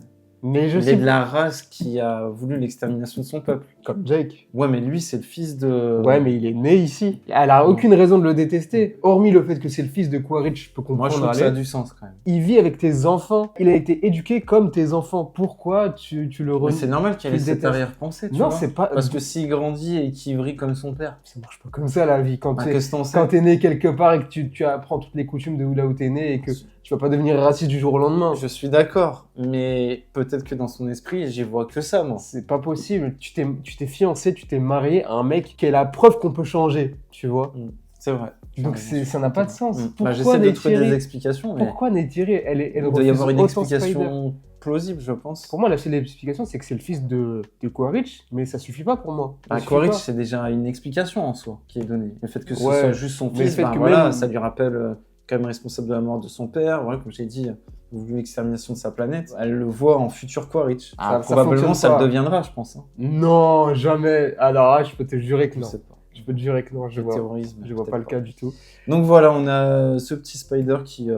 Mais je Il est sais de la race qui a voulu l'extermination de son peuple. comme Jake. Ouais, mais lui, c'est le fils de... Ouais, mais il est né ici. Elle a aucune raison de le détester, hormis le fait que c'est le fils de Quaritch, je peux comprendre. Moi, je trouve que allez. ça a du sens, quand même. Il vit avec tes enfants. Il a été éduqué comme tes enfants. Pourquoi tu le Mais renies? c'est normal qu'il ait tu le cette détestes. arrière-pensée, tu Non, vois. c'est pas... Parce que s'il grandit et qu'il vrille comme son père, ça marche pas comme ça, la vie. Quand bah, t'es qu'est-ce que t'en sais? quand t'es né quelque part et que tu apprends toutes les coutumes de là où t'es né et que tu vas pas devenir raciste du jour au lendemain. Je suis d'accord, mais peut-être que dans son esprit, j'y vois que ça, moi. C'est pas possible. Tu t'es fiancé, tu t'es marié à un mec qui est la preuve qu'on peut changer, tu vois. C'est vrai. Donc ça n'a pas de sens. Bah, Pourquoi j'essaie de trouver des Neytiri explications, mais Pourquoi Neytiri elle il doit y refuse avoir une autant Spider? explication plausible, je pense. Pour moi, la seule explication, c'est que c'est le fils de Quaritch, mais ça suffit pas pour moi. Ça Bah, suffit Quaritch, pas. c'est déjà une explication en soi qui est donnée. Le fait que ce Ouais, soit juste son mais le fils, fait bah, que voilà, même- ça lui rappelle quand même responsable de la mort de son père. Voilà, comme j'ai dit, voulu l'extermination de sa planète. Elle le voit en futur Quaritch. Ça Probablement, fonctionne ça pas. le deviendra, je pense. Hein. Non, jamais. Alors là, je peux te jurer que Je non. sais pas. Je peux te jurer que non, je Le vois. terrorisme, Je vois peut-être pas le cas du tout. Donc voilà, on a ce petit Spider qui,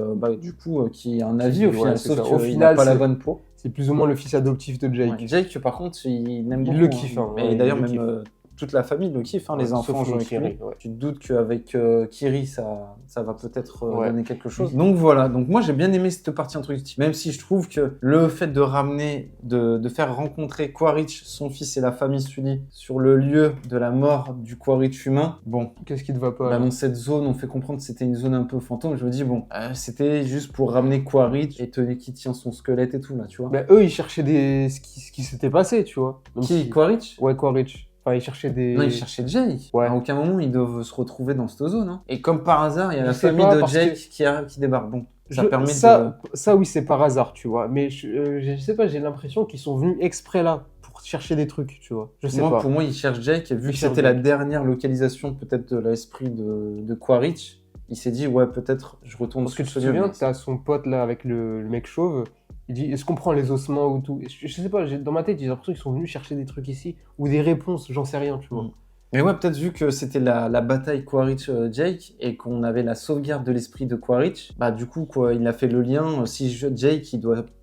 du coup, qui a un avis au Ouais, final, c'est sauf ça. qu'il Au n'a final, pas la c'est- bonne peau. C'est plus ou moins le fils adoptif de Jake. Ouais, Jake, par contre, il aime Il beaucoup. le kiffe, hein, Et ouais, d'ailleurs, il le même toute la famille le kiffe, hein, les enfants jouent avec lui. Ouais. Tu te doutes qu'avec Kiri, ça va peut-être donner quelque chose. Oui. Donc voilà, donc moi j'ai bien aimé cette partie introductive, même si je trouve que le fait de ramener, de faire rencontrer Quaritch, son fils et la famille Sully sur le lieu de la mort du Quaritch humain, bon, Qu'est-ce qui te va pas bah, là dans cette zone, on fait comprendre que c'était une zone un peu fantôme. Je me dis, bon, c'était juste pour ramener Quaritch et qui tient son squelette et tout, là, tu vois. Bah, eux, ils cherchaient ce qui s'était passé, tu vois. Donc, Qui, Quaritch? Ouais, Quaritch. Enfin, ils cherchaient des... Non, ils cherchaient Jake. Ouais. À aucun moment, ils doivent se retrouver dans cette zone. Hein. Et comme par hasard, il y a Je la sais famille pas, de parce Jake que qui débarque. Bon, ça Je- permet ça, oui, c'est par hasard, tu vois. Mais je sais pas, j'ai l'impression qu'ils sont venus exprès là pour chercher des trucs, tu vois. Je sais pas. Pour moi, ils cherchent Jake. Et vu Ils que cherchent c'était la Jake. dernière localisation, peut-être, de l'esprit de Quaritch, il s'est dit, ouais, peut-être, je retourne Parce que sur tu te ce lieu. souviens, mais- t'as son pote là avec le mec chauve. Il dit, est-ce qu'on prend les ossements ou tout? Je sais pas, dans ma tête, j'ai l'impression qu'ils sont venus chercher des trucs ici. Ou des réponses, j'en sais rien, tu vois. Mais ouais, peut-être vu que c'était la bataille Quaritch-Jake et qu'on avait la sauvegarde de l'esprit de Quaritch, bah du coup, quoi, il a fait le lien. Si Jake, je vais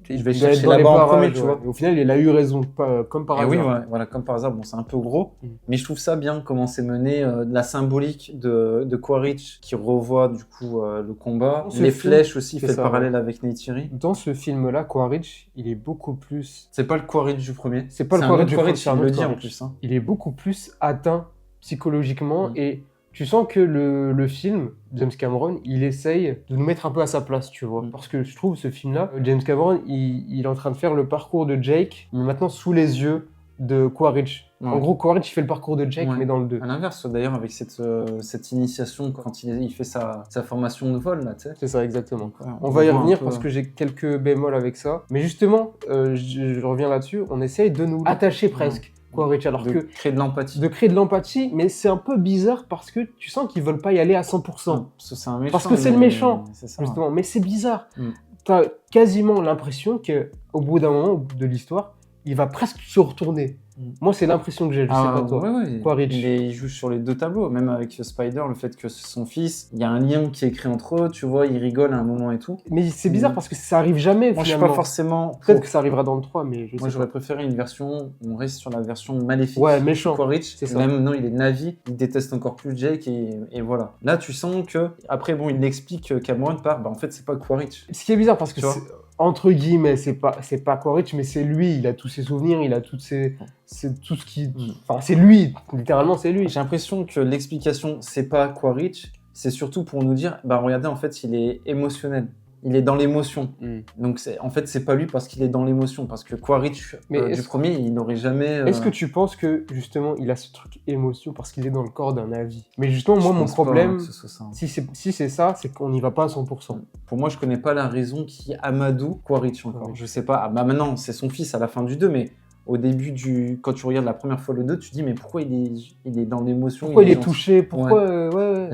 Il doit chercher être dans les là-bas en parages, premier, tu ouais. vois. Et au final, il a eu raison, comme par Et hasard. oui, voilà, comme par hasard, bon, c'est un peu gros, mais je trouve ça bien comment c'est mené, la symbolique de Quaritch qui revoit du coup le combat, Ce les film, flèches aussi, c'est fait le ça, parallèle avec Neytiri. Dans ce film-là, Quaritch, il est beaucoup plus... C'est pas le Quaritch du premier. C'est pas le un Quaritch autre du Quaritch, premier, c'est un il le autre dit en Quaritch. plus. Hein. Il est beaucoup plus atteint psychologiquement Mm. et tu sens que le film, James Cameron, il essaye de nous mettre un peu à sa place, tu vois. Mm. Parce que je trouve ce film-là, James Cameron, il est en train de faire le parcours de Jake, mais maintenant sous les yeux de Quaritch. Ouais. En gros, Quaritch, il fait le parcours de Jake, Ouais. mais dans le 2. À l'inverse, d'ailleurs, avec cette initiation, quand il fait sa formation de vol, là, tu sais. C'est ça, exactement. Ouais, On va y voit un revenir peu- parce que j'ai quelques bémols avec ça. Mais justement, je reviens là-dessus, on essaye de nous attacher presque, Quaritch, alors de que créer de l'empathie. de créer de l'empathie, mais c'est un peu bizarre parce que tu sens qu'ils veulent pas y aller à 100%. Parce que c'est un méchant. Parce que c'est le mais- méchant, C'est ça. Justement, mais c'est bizarre. Mm. T'as quasiment l'impression qu'au bout d'un moment de l'histoire, il va presque se retourner. Mm. Moi, c'est l'impression que j'ai, je sais pas toi. Ouais. Quaritch. Il joue sur les deux tableaux, même avec Spider, le fait que c'est son fils, il y a un lien qui est créé entre eux, tu vois, ils rigolent à un moment et tout. Mais c'est bizarre parce que ça arrive jamais, Moi, je suis finalement. pas forcément. Peut-être que ça arrivera dans le 3, mais je Moi, sais j'aurais pas. préféré une version où on reste sur la version maléfique. Ouais, méchant. Quaritch, C'est ça. même non, il est Navi, il déteste encore plus Jake et voilà. Là, tu sens que après, bon, il explique Cameron par, bah en fait, c'est pas Quaritch. Ce qui est bizarre parce que Tu vois. c'est- entre guillemets, c'est pas Quaritch, mais c'est lui. Il a tous ses souvenirs, il a toutes ses, c'est tout ce qui, enfin, c'est lui. Littéralement, c'est lui. J'ai l'impression que l'explication, c'est pas Quaritch, c'est surtout pour nous dire, bah regardez, en fait, il est émotionnel. Il est dans l'émotion. Donc, en fait, c'est pas lui parce qu'il est dans l'émotion. Parce que Quaritch, Mais du est-ce- premier, il n'aurait jamais. Est-ce que tu penses que justement, il a ce truc émotion parce qu'il est dans le corps d'un Navi? Mais justement, moi, Je mon pense pas, problème, que ce soit ça. si c'est ça, c'est qu'on n'y va pas à 100%. Pour moi, je connais pas la raison qui amadoue Quaritch encore. Ouais. Je sais pas. Ah, bah maintenant, c'est son fils à la fin du 2, mais au début quand tu regardes la première fois le 2, tu te dis, mais pourquoi il est dans l'émotion Pourquoi il est dans- touché? Pourquoi ouais.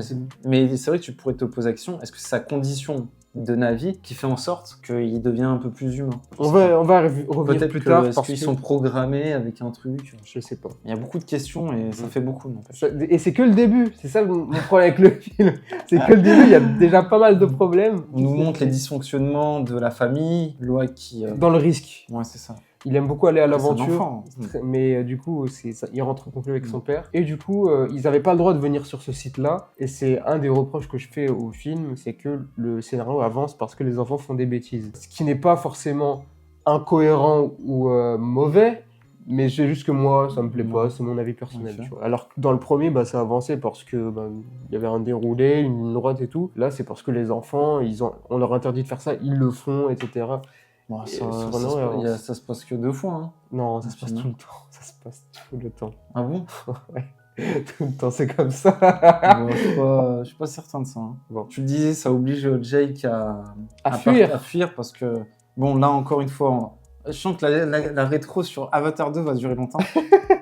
Mais c'est vrai que tu pourrais te poser la question, est-ce que c'est sa condition de Navi qui fait en sorte qu'il devient un peu plus humain? On va revenir Peut-être plus que tard est-ce parce qu'ils que sont programmés avec un truc. je sais pas. Il y a beaucoup de questions et ça fait beaucoup, n'empêche. Et c'est que le début, c'est ça mon problème avec le film. C'est que le début, il y a déjà pas mal de problèmes. On nous montre les dysfonctionnements de la famille, Loi qui... Dans le risque. Ouais, c'est ça. Il aime beaucoup aller à C'est un l'aventure, enfant. mais du coup, il rentre en conflit avec son père. Et du coup, ils n'avaient pas le droit de venir sur ce site-là. Et c'est un des reproches que je fais au film, c'est que le scénario avance parce que les enfants font des bêtises. Ce qui n'est pas forcément incohérent ou mauvais, mais c'est juste que moi, ça me plaît pas, c'est mon avis personnel. Ok. Tu vois. Alors que dans le premier, ça avançait parce que il y avait un déroulé, une ligne droite et tout. Là, c'est parce que les enfants, on leur interdit de faire ça, ils le font, etc. Bon, Et ça, sur ça, un se an, passe- et il y a- ça se passe que 2 fois. Hein. Non, ça se passe Finalement. tout le temps. Ça se passe tout le temps. Ah bon? Tout le temps, c'est comme ça. Bon, je suis pas certain de ça. Hein. Bon. Tu le disais, ça oblige Jake À fuir. à fuir parce que, bon, là encore une fois, je sens que la rétro sur Avatar 2 va durer longtemps.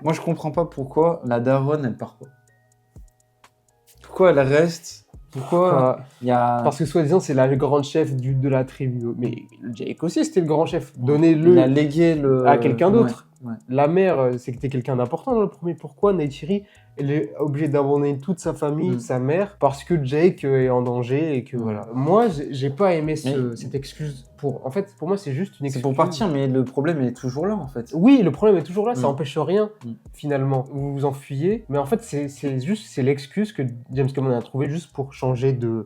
Moi, je comprends pas pourquoi la daronne, elle part pas. Pourquoi elle reste? Pourquoi Enfin, il y a. parce que soi-disant, c'est la grande chef de la tribu. Mais Jake aussi, c'était le grand chef. Il a Donnez-le légué à quelqu'un d'autre. Ouais. La mère, c'était quelqu'un d'important dans le premier. Pourquoi Neytiri, elle est obligée d'abandonner toute sa famille, sa mère, parce que Jake est en danger et que voilà. Moi, j'ai pas aimé cette excuse pour... En fait, pour moi, c'est juste une excuse. C'est pour partir, mais le problème est toujours là, en fait. Oui, le problème est toujours là, ça Mm. empêche rien, Mm. finalement. Vous vous enfuyez, mais en fait, c'est l'excuse que James Cameron a trouvé juste pour changer de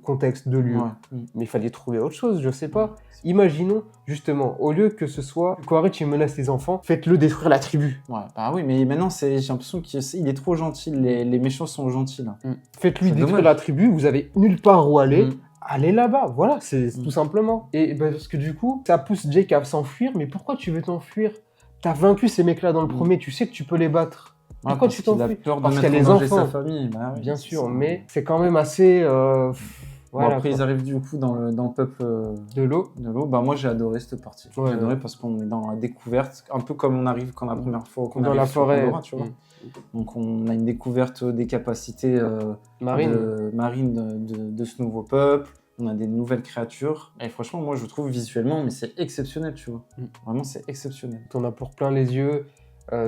contexte, de lieu. Ouais. Mm. Mais il fallait trouver autre chose, je sais pas. Imaginons, justement, au lieu que ce soit Quaritch menace les enfants, faites-le détruire la tribu. Ouais, bah oui, mais maintenant, j'ai l'impression qu'il est trop gentil. Les méchants sont gentils, là. Faites-lui C'est détruire dommage. la tribu, vous avez nulle part où aller. Mm. Allez là-bas, voilà, c'est tout simplement. Et ben, parce que du coup, ça pousse Jake à s'enfuir, mais pourquoi tu veux t'enfuir? T'as vaincu ces mecs-là dans le premier, tu sais que tu peux les battre. Ouais, Pourquoi parce tu qu'il a t'enfuis? peur de Parce mettre qu'il y a en les danger enfants. sa famille. Bah oui, Bien c'est sûr, ça. mais c'est quand même assez... Bon, voilà, après, quoi. ils arrivent du coup dans le peuple De l'eau. de l'eau. Bah, moi, j'ai adoré cette partie. Ouais, J'ai adoré ouais. parce qu'on est dans la découverte, un peu comme on arrive quand la première fois qu'on Dans arrive la sur forêt. Pandora, tu vois. Donc, on a une découverte des capacités Marine. marines de ce nouveau peuple. On a des nouvelles créatures. Et franchement, moi, je trouve visuellement, mais c'est exceptionnel, tu vois. Vraiment, c'est exceptionnel. T'en as pour plein les yeux,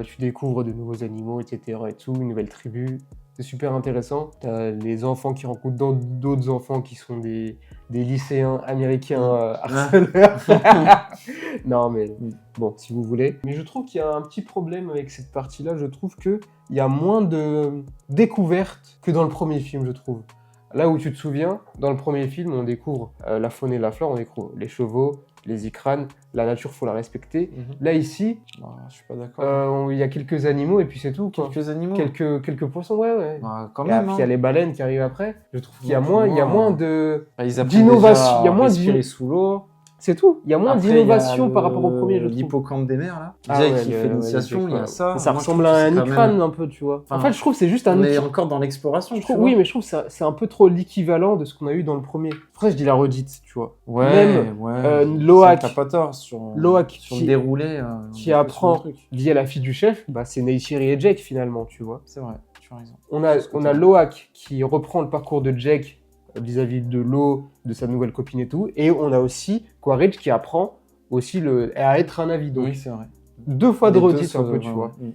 tu découvres de nouveaux animaux, etc. et tout, une nouvelle tribu. C'est super intéressant. T'as les enfants qui rencontrent d'autres enfants qui sont des lycéens américains harceleurs. Non, mais bon, si vous voulez. Mais je trouve qu'il y a un petit problème avec cette partie-là. Je trouve qu'il y a moins de découvertes que dans le premier film, je trouve. Là où tu te souviens, dans le premier film, on découvre la faune et la flore, on découvre les chevaux, les icranes, la nature, faut la respecter. Là, ici, Bah, je suis pas d'accord. il y a quelques animaux et puis c'est tout, quoi. Quelques animaux. Quelques poissons, ouais. Bah, quand Et même. puis il y a Hein. les baleines qui arrivent après. Je trouve qu'il y a Donc, moins, moi, il y a moins de... Bah, ils apprennent d'innovation, déjà à il y a moins respirer sous l'eau. C'est tout. Il y a moins Après, d'innovation il y a par rapport au premier, je trouve. l'hippocampe des mers, là. Ah Jake ouais, qui fait l'initiation, il y a ça. Ça Moi, je ressemble trouve à que un c'est quand icrane même- un peu, tu vois. En Enfin, fait, je trouve que c'est juste un On est outil. encore dans l'exploration, Je tu trouve, vois. oui, mais je trouve que c'est un peu trop l'équivalent de ce qu'on a eu dans le premier. Après, je dis la redite, tu vois. Ouais, Même, ouais. Loak. T'as pas tort sur Loak sur qui- le déroulé. qui apprend via la fille du chef, bah, c'est Neytiri et Jake finalement, tu vois. C'est vrai, tu as raison. On a, C'est ce que on t'as a dit. Loak qui reprend le parcours de Jake vis-à-vis de l'eau, de sa nouvelle copine et tout. Et on a aussi Quaritch qui apprend aussi à être un avis. Donc, Oui, c'est vrai. 2 fois de Les deux redite un peu, tu ouais, vois. ouais.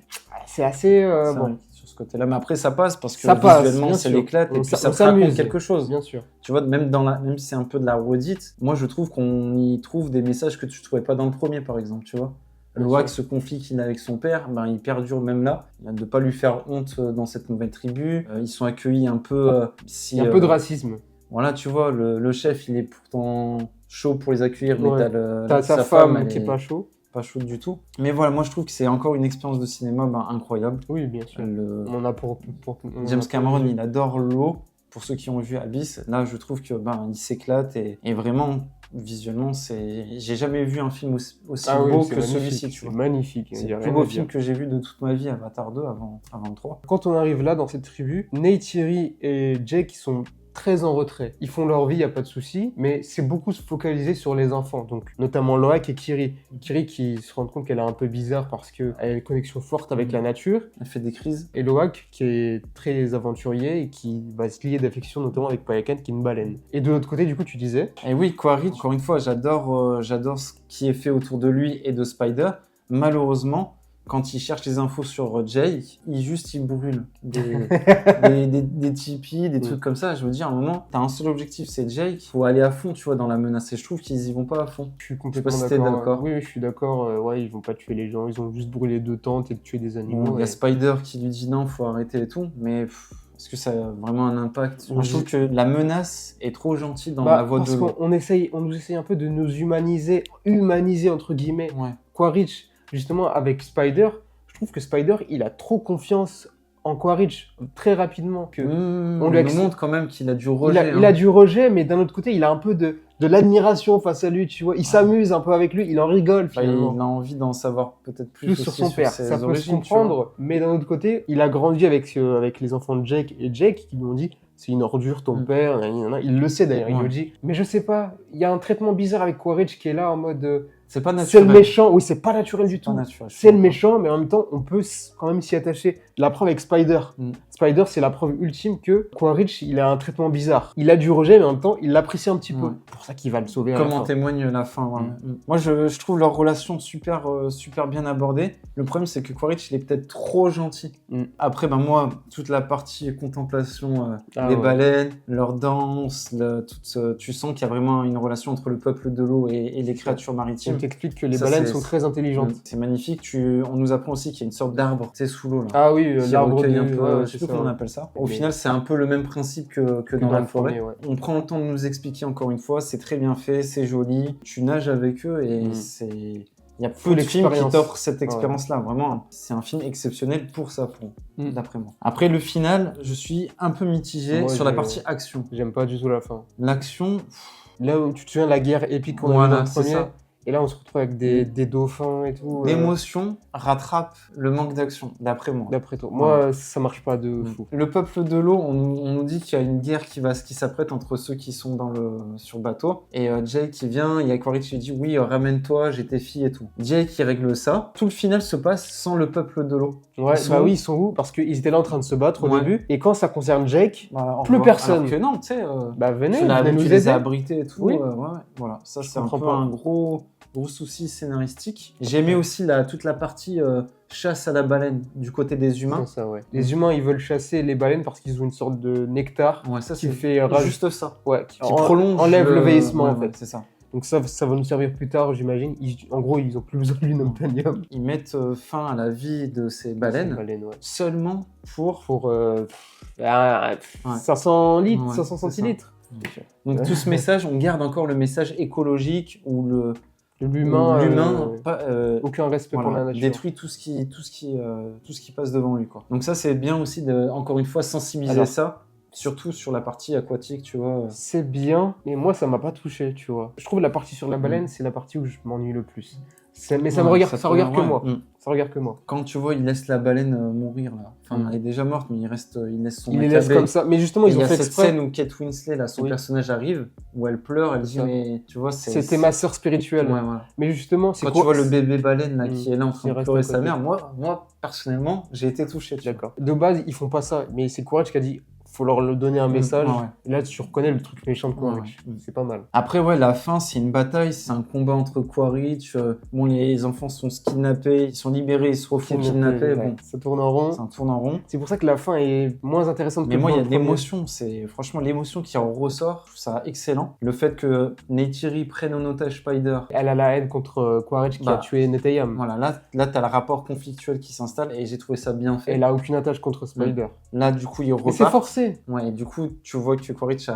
C'est assez... C'est bon, vrai, sur ce côté-là. Mais après, ça passe parce que Ça passe, visuellement, bien ça sûr. l'éclate et On puis s- ça on te raconte s'amuse. quelque chose. bien sûr. Tu vois, même si c'est un peu de la redite, moi je trouve qu'on y trouve des messages que tu trouvais pas dans le premier, par exemple, tu vois. Le Bien Wack, sûr. ce conflit qu'il a avec son père, ben, il perdure même là. De ne pas lui faire honte dans cette nouvelle tribu. Ils sont accueillis un peu... Il y a un peu de racisme. Voilà, tu vois, le chef, il est pourtant chaud pour les accueillir, mais Ouais. t'as T'as sa femme elle qui est pas chaud. pas chaude du tout. Mais voilà, moi je trouve que c'est encore une expérience de cinéma incroyable. Oui, bien sûr. Le- On en a on James en a Cameron, pour- il adore l'eau. Pour ceux qui ont vu Abyss, là je trouve que il s'éclate et vraiment visuellement j'ai jamais vu un film aussi Ah oui, beau c'est que magnifique, celui-ci, tu c'est vois. magnifique. il C'est y a le plus rien beau à film dire. que j'ai vu de toute ma vie, Avatar 2 avant le 3. Quand on arrive là, dans cette tribu, Neytiri et Jake ils sont très en retrait. Ils font leur vie, il n'y a pas de souci, mais c'est beaucoup se focaliser sur les enfants, donc notamment Loak et Kiri. Kiri qui se rend compte qu'elle est un peu bizarre parce qu'elle a une connexion forte avec la nature, Elle fait des crises. et Loak qui est très aventurier et qui va se lier d'affection notamment avec Payakan qui est une baleine. Et de l'autre côté, du coup, tu disais, Et oui, Quaritch, encore une fois, j'adore ce qui est fait autour de lui et de Spider. Malheureusement, quand il cherche les infos sur Jake, il brûle des tipis, des trucs comme ça. Je veux dire, à un moment, t'as un seul objectif, c'est Jake. Faut aller à fond, tu vois, dans la menace. Et je trouve qu'ils y vont pas à fond. je suis complètement Je sais pas si t'es d'accord. Oui, je suis d'accord. Ouais, ils vont pas tuer les gens, ils ont juste brûlé 2 tentes et tué des Bon, animaux. il y a et- Spider qui lui dit non, faut arrêter et tout. Mais est-ce que ça a vraiment un impact? Moi, je trouve que la menace est trop gentille dans la voie parce de l'eau. qu'on nous essaye un peu de nous humaniser entre guillemets. Ouais. Quaritch, justement, avec Spider, je trouve que Spider, il a trop confiance en Quaritch très rapidement. Que On lui lui accepte- montre quand même qu'il a du il, rejet. a, il a du rejet, mais d'un autre côté, il a un peu de l'admiration face à lui, tu vois. Il s'amuse un peu avec lui, il en rigole Enfin, finalement. il a envie d'en savoir peut-être plus, Plus sur aussi son père, ses ça peut se origines, tu vois. comprendre, mais d'un autre côté, il a grandi avec les enfants de Jake et Jake qui lui ont dit c'est une ordure ton père, il le sait d'ailleurs, il Ouais. le dit. Mais je sais pas, il y a un traitement bizarre avec Quaritch qui est là en mode C'est pas c'est naturel. le méchant. Oui, c'est pas naturel du C'est pas tout. naturel. C'est le méchant, mais en même temps, on peut quand même s'y attacher. La preuve avec Spider. Mm. Spider, c'est la preuve ultime que Quaritch, il a un traitement bizarre. Il a du rejet, mais en même temps, il l'apprécie un petit peu. Ouais. C'est pour ça qu'il va le sauver à Comme la en fin. témoigne la fin. Ouais. Moi, je trouve leur relation super, super bien abordée. Le problème, c'est que Quaritch, il est peut-être trop gentil. Mm. Après, ben, moi, toute la partie contemplation Ah des ouais. baleines, leur danse, tu sens qu'il y a vraiment une relation entre le peuple de l'eau et les créatures maritimes. On t'explique que les Ça, baleines c'est- sont très intelligentes. C'est magnifique. On nous apprend aussi qu'il y a une sorte d'arbre, tu sais, sous l'eau. Là. Ah oui, Qui l'arbre recueille de... un peu, ouais, je sais c'est plus ça, comment on ouais. appelle ça. Au Mais- final, c'est un peu le même principe que dans dans la le forêt. premier, ouais. On prend le temps de nous expliquer encore une fois, c'est très bien fait, c'est joli. Tu nages avec eux et c'est. Il y a peu de films qui l'expérience. t'offrent cette expérience-là. Vraiment, c'est un film exceptionnel pour ça, d'après moi. Après, le final, je suis un peu mitigé Moi, sur la j'ai- partie action. J'aime pas du tout la fin. L'action, Là où tu te souviens de la guerre épique qu'on a Voilà, vu dans le c'est premier, ça. et là on se retrouve avec des dauphins et tout. l'émotion rattrape le manque d'action, d'après moi. D'après toi. Moi, ça marche pas de fou. Le peuple de l'eau, on nous dit qu'il y a une guerre qui s'apprête entre ceux qui sont sur le bateau. Et Jake qui vient, il y a Quaritch qui dit oui, ramène-toi, j'ai tes filles et tout. Jake qui règle ça. Tout le final se passe sans le peuple de l'eau. Ouais, Ils sont bah où oui, ils sont où? Parce qu'ils étaient là en train de se battre au Ouais. début, et quand ça concerne Jake, Bah, Plus personne. Alors que non, tu sais, bah venez, tu venez nous les aider. as abrités et tout. Oui. Ouais, voilà. Ça, c'est un comprends peu pas. un gros souci scénaristique. J'ai aimé aussi toute la partie chasse à la baleine du côté des humains. C'est ça, ouais. Les humains, ils veulent chasser les baleines parce qu'ils ont une sorte de nectar Ouais, ça, qui c'est fait rage. juste ça. Ouais, Qui prolonge enlève le vieillissement ouais, en fait. ouais, c'est ça. Donc ça va nous servir plus tard, j'imagine. En gros, ils ont plus besoin de l'unobtainium. Ils mettent fin à la vie de ces baleines Ouais. seulement pour... Pour 500 litres, Ouais, 500 c'est ça. centilitres. Donc tout ce message, on garde encore le message écologique où L'humain, aucun respect pour la nature. détruit tout ce qui passe devant lui, quoi. Donc ça, c'est bien aussi de, encore une fois, sensibiliser Alors, ça, surtout sur la partie aquatique, tu vois. C'est bien, mais moi ça m'a pas touché, tu vois. Je trouve la partie sur la baleine, c'est la partie où je m'ennuie le plus. Mais ça me regarde, ça regarde que moi. Ça regarde que moi. Quand tu vois, il laisse la baleine mourir là. Enfin, Mm. elle est déjà morte, mais il laisse son Ils les laissent accablé. comme ça. Mais justement, Et ils il y ont a fait cette exprès. scène où Kate Winslet, là, son Oui. personnage arrive, où elle pleure, elle dit, Ça. mais tu vois, C'était ma sœur spirituelle. Ouais, voilà. Mais justement, c'est Quand quoi tu vois le bébé baleine là, Mm. qui est là en Qui train de reste pleurer à sa côté. mère, moi personnellement, j'ai été touché. Tu vois. D'accord. De base, ils font pas ça, mais c'est Quaritch qui a dit faut leur donner un message. ouais, ouais. Et là, tu reconnais le truc méchant de Quaritch. Ouais, ouais. C'est pas mal. Après, ouais, la fin, c'est une bataille, c'est un combat entre Quaritch. Bon, les enfants sont kidnappés, ils sont libérés, ils se refont kidnapper. Bon, Ça tourne en rond. c'est un tour en rond. C'est pour ça que la fin est moins intéressante Mais que moi, il y dans a le de premier. l'émotion. C'est franchement l'émotion qui en ressort. Je trouve ça excellent. Le fait que Neytiri prenne en otage Spider. Elle a la haine contre Quaritch qui Bah, a tué Neteyam. Voilà, là, t'as le rapport conflictuel qui s'installe et j'ai trouvé ça bien fait. Elle a aucune attache contre Spider. Là, du coup, il Mais c'est repart. forcé, Ouais, et du coup, tu vois que Quaritch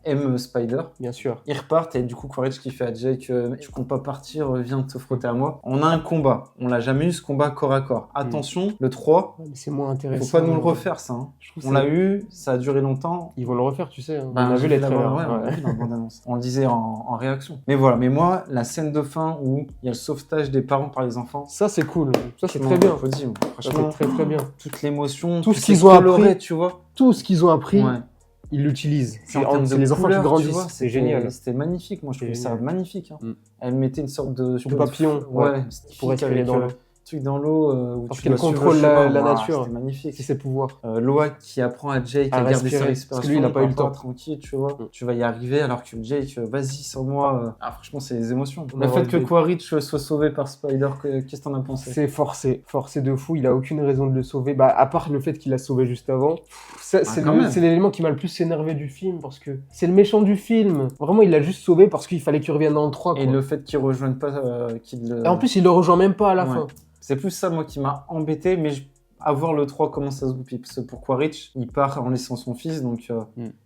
aime Spider. bien sûr. Ils repartent et du coup Quaritch qui fait à Jake tu comptes pas partir, viens te frotter à moi. On a un combat, on l'a jamais eu ce combat corps à corps. Attention, le 3, Ouais, mais c'est moins intéressant. faut pas nous le refaire ça. Hein. Je trouve On ça- l'a eu, ça a duré longtemps. Ils vont le refaire, tu sais. Hein. Bah, on a j'ai vu les la trailers. bande- ouais, on a Ouais. vu la bande-annonce. On le disait en réaction. Mais voilà, mais moi, la scène de fin où il y a le sauvetage des parents par les enfants, Ça, c'est cool. Ça, c'est je très m'en bien. applaudis, moi. Ça, Franchement, c'est très très bien. toute l'émotion, Tout ce c'est qu'ils ont coloré, appris. tu vois. Tout ce qu'ils ont appris, Ouais. ils l'utilisent. C'est en termes de les enfants couleurs, qui tu grandissent. vois, C'est génial. C'était magnifique, moi je C'est trouvais ça génial. magnifique. Hein. Mm. Elle mettait une sorte de papillon, ouais, pour respirer avec dans l'eau. truc dans l'eau où Parce tu qu'elle dois suivre contrôle le la chemin. nature. C'était magnifique. C'est ses pouvoirs. Loa qui apprend à Jake À à garder sa respirer, respiration. parce que lui, il a pas eu le temps. Tranquille, tu vois. Mm. Tu vas y arriver alors que Jake, vas-y sans moi. Ah, franchement, c'est les émotions. On Le aurait fait que dû- Quaritch soit sauvé par Spider, qu'est-ce que t'en as pensé? C'est forcé. Forcé de fou. Il a aucune raison de le sauver. Bah, à part le fait qu'il l'a sauvé juste avant. C'est quand même. c'est l'élément qui m'a le plus énervé du film parce que c'est le méchant du film. Vraiment, il l'a juste sauvé parce qu'il fallait qu'il revienne dans le 3. Quoi. Et le fait qu'il rejoigne pas, qu'il le... Et en plus, il le rejoint même pas à la Ouais. fin. C'est plus ça, moi, qui m'a embêté, mais à voir le 3 comment ça se goupille. Parce que pour Quaritch, il part en laissant son fils, donc